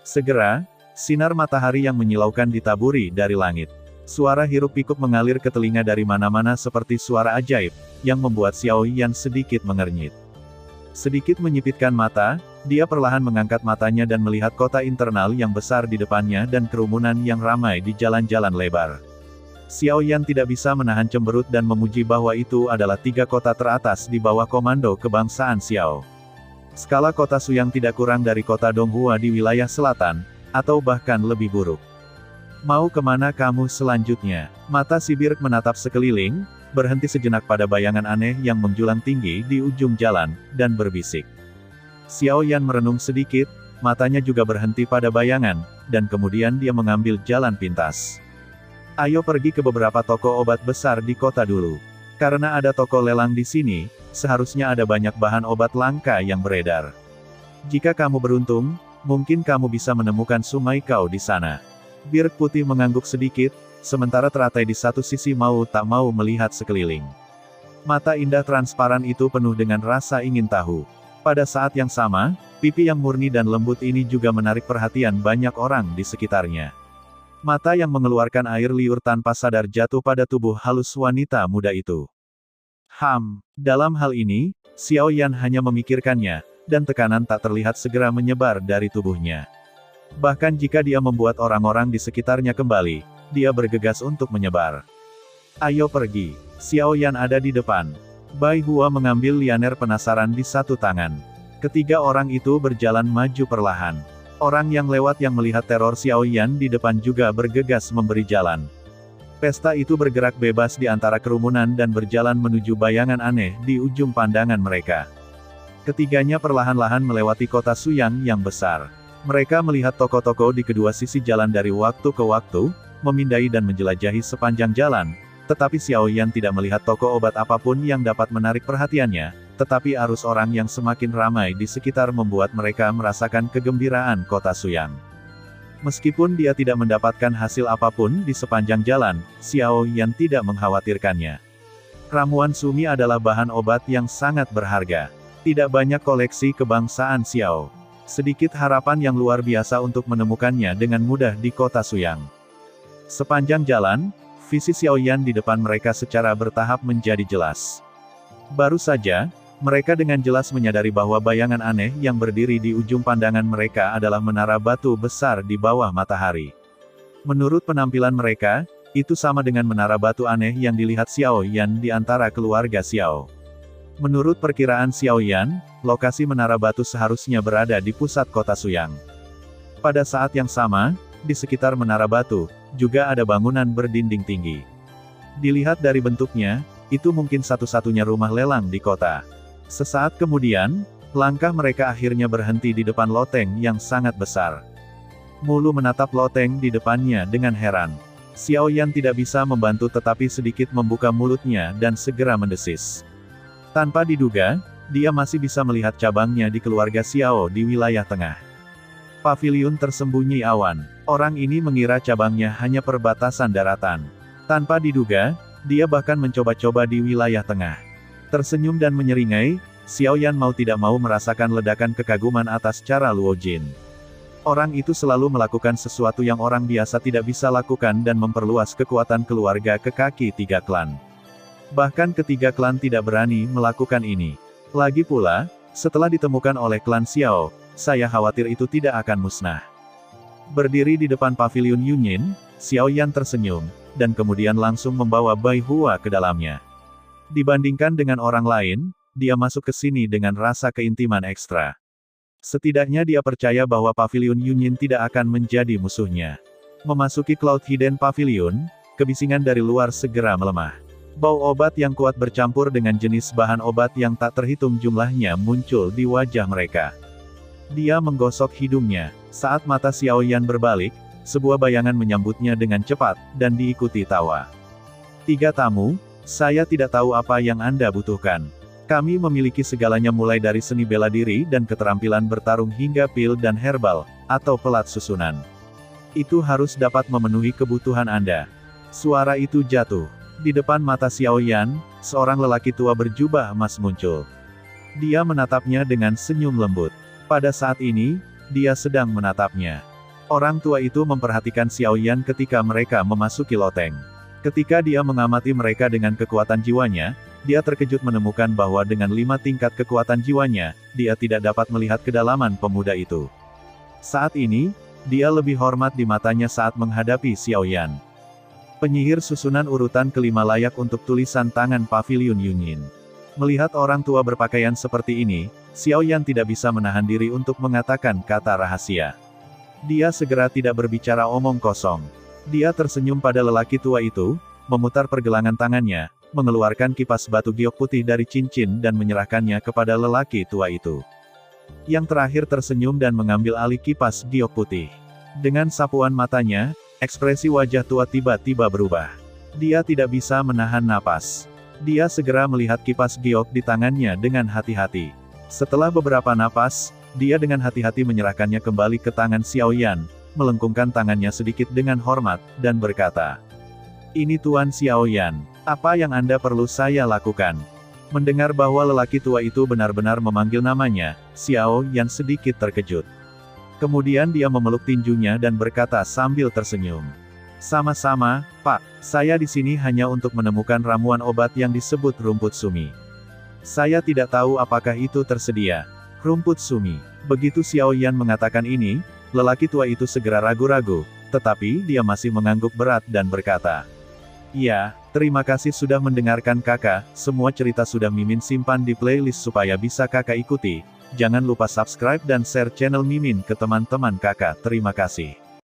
Segera, sinar matahari yang menyilaukan ditaburi dari langit. Suara hiruk-pikuk mengalir ke telinga dari mana-mana seperti suara ajaib, yang membuat Xiao Yan sedikit mengernyit. Sedikit menyipitkan mata, dia perlahan mengangkat matanya dan melihat kota internal yang besar di depannya dan kerumunan yang ramai di jalan-jalan lebar. Xiao Yan tidak bisa menahan cemberut dan memuji bahwa itu adalah 3 kota teratas di bawah komando kebangsaan Xiao. Skala kota Suyang tidak kurang dari kota Donghua di wilayah selatan, atau bahkan lebih buruk. Mau kemana kamu selanjutnya? Mata si Birk menatap sekeliling, berhenti sejenak pada bayangan aneh yang menjulang tinggi di ujung jalan, dan berbisik. Xiao Yan merenung sedikit, matanya juga berhenti pada bayangan, dan kemudian dia mengambil jalan pintas. Ayo pergi ke beberapa toko obat besar di kota dulu. Karena ada toko lelang di sini, seharusnya ada banyak bahan obat langka yang beredar. Jika kamu beruntung, mungkin kamu bisa menemukan Sumai Kau di sana. Birk putih mengangguk sedikit, sementara teratai di satu sisi mau tak mau melihat sekeliling. Mata indah transparan itu penuh dengan rasa ingin tahu. Pada saat yang sama, pipi yang murni dan lembut ini juga menarik perhatian banyak orang di sekitarnya. Mata yang mengeluarkan air liur tanpa sadar jatuh pada tubuh halus wanita muda itu. Dalam hal ini, Xiao Yan hanya memikirkannya, dan tekanan tak terlihat segera menyebar dari tubuhnya. Bahkan jika dia membuat orang-orang di sekitarnya kembali, dia bergegas untuk menyebar. Ayo pergi. Xiao Yan ada di depan. Bai Hua mengambil lianer penasaran di satu tangan. Ketiga orang itu berjalan maju perlahan. Orang yang lewat yang melihat teror Xiao Yan di depan juga bergegas memberi jalan. Pesta itu bergerak bebas di antara kerumunan dan berjalan menuju bayangan aneh di ujung pandangan mereka. Ketiganya perlahan-lahan melewati kota Suyang yang besar. Mereka melihat toko-toko di kedua sisi jalan dari waktu ke waktu, memindai dan menjelajahi sepanjang jalan, tetapi Xiao Yan tidak melihat toko obat apapun yang dapat menarik perhatiannya, tetapi arus orang yang semakin ramai di sekitar membuat mereka merasakan kegembiraan kota Suyang. Meskipun dia tidak mendapatkan hasil apapun di sepanjang jalan, Xiao Yan tidak mengkhawatirkannya. Ramuan Sumi adalah bahan obat yang sangat berharga. Tidak banyak koleksi kebangsaan Xiao. Sedikit harapan yang luar biasa untuk menemukannya dengan mudah di kota Suyang. Sepanjang jalan, visi Xiao Yan di depan mereka secara bertahap menjadi jelas. Baru saja, mereka dengan jelas menyadari bahwa bayangan aneh yang berdiri di ujung pandangan mereka adalah menara batu besar di bawah matahari. Menurut penampilan mereka, itu sama dengan menara batu aneh yang dilihat Xiao Yan di antara keluarga Xiao. Menurut perkiraan Xiao Yan, lokasi menara batu seharusnya berada di pusat kota Suyang. Pada saat yang sama, di sekitar menara batu, juga ada bangunan berdinding tinggi. Dilihat dari bentuknya, itu mungkin satu-satunya rumah lelang di kota. Sesaat kemudian, langkah mereka akhirnya berhenti di depan loteng yang sangat besar. Mulu menatap loteng di depannya dengan heran. Xiao Yan tidak bisa membantu tetapi sedikit membuka mulutnya dan segera mendesis. Tanpa diduga, dia masih bisa melihat cabangnya di keluarga Xiao di wilayah tengah. Paviliun tersembunyi awan. Orang ini mengira cabangnya hanya perbatasan daratan. Tanpa diduga, dia bahkan mencoba-coba di wilayah tengah. Tersenyum dan menyeringai, Xiao Yan mau tidak mau merasakan ledakan kekaguman atas cara Luo Jin. Orang itu selalu melakukan sesuatu yang orang biasa tidak bisa lakukan dan memperluas kekuatan keluarga ke kaki 3 klan. Bahkan ketiga klan tidak berani melakukan ini. Lagi pula, setelah ditemukan oleh klan Xiao, saya khawatir itu tidak akan musnah. Berdiri di depan paviliun Yunyin, Xiao Yan tersenyum, dan kemudian langsung membawa Bai Hua ke dalamnya. Dibandingkan dengan orang lain, dia masuk ke sini dengan rasa keintiman ekstra. Setidaknya dia percaya bahwa paviliun Yunyin tidak akan menjadi musuhnya. Memasuki Cloud Hidden Pavilion, kebisingan dari luar segera melemah. Bau obat yang kuat bercampur dengan jenis bahan obat yang tak terhitung jumlahnya muncul di wajah mereka. Dia menggosok hidungnya. Saat mata Xiao Yan berbalik, sebuah bayangan menyambutnya dengan cepat, dan diikuti tawa. 3 tamu, saya tidak tahu apa yang Anda butuhkan. Kami memiliki segalanya mulai dari seni bela diri dan keterampilan bertarung hingga pil dan herbal, atau pelat susunan. Itu harus dapat memenuhi kebutuhan Anda. Suara itu jatuh. Di depan mata Xiao Yan, seorang lelaki tua berjubah emas muncul. Dia menatapnya dengan senyum lembut. Pada saat ini, dia sedang menatapnya. Orang tua itu memperhatikan Xiao Yan ketika mereka memasuki loteng. Ketika dia mengamati mereka dengan kekuatan jiwanya, dia terkejut menemukan bahwa dengan 5 tingkat kekuatan jiwanya, dia tidak dapat melihat kedalaman pemuda itu. Saat ini, dia lebih hormat di matanya saat menghadapi Xiao Yan. Penyihir susunan urutan kelima layak untuk tulisan tangan Pavilion Yunyin. Melihat orang tua berpakaian seperti ini, Xiao Yan tidak bisa menahan diri untuk mengatakan kata rahasia. Dia segera tidak berbicara omong kosong. Dia tersenyum pada lelaki tua itu, memutar pergelangan tangannya, mengeluarkan kipas batu giok putih dari cincin dan menyerahkannya kepada lelaki tua itu. Yang terakhir tersenyum dan mengambil alih kipas giok putih. Dengan sapuan matanya, ekspresi wajah tua tiba-tiba berubah. Dia tidak bisa menahan napas. Dia segera melihat kipas giok di tangannya dengan hati-hati. Setelah beberapa napas, dia dengan hati-hati menyerahkannya kembali ke tangan Xiao Yan, melengkungkan tangannya sedikit dengan hormat, dan berkata, "Ini Tuan Xiao Yan, apa yang Anda perlu saya lakukan?" Mendengar bahwa lelaki tua itu benar-benar memanggil namanya, Xiao Yan sedikit terkejut. Kemudian dia memeluk tinjunya dan berkata sambil tersenyum. "Sama-sama, Pak. Saya di sini hanya untuk menemukan ramuan obat yang disebut rumput sumi. Saya tidak tahu apakah itu tersedia." Rumput sumi. Begitu Xiao Yan mengatakan ini, lelaki tua itu segera ragu-ragu, tetapi dia masih mengangguk berat dan berkata, "Ya, terima kasih sudah mendengarkan kakak, semua cerita sudah Mimin simpan di playlist supaya bisa kakak ikuti. Jangan lupa subscribe dan share channel Mimin ke teman-teman kakak. Terima kasih."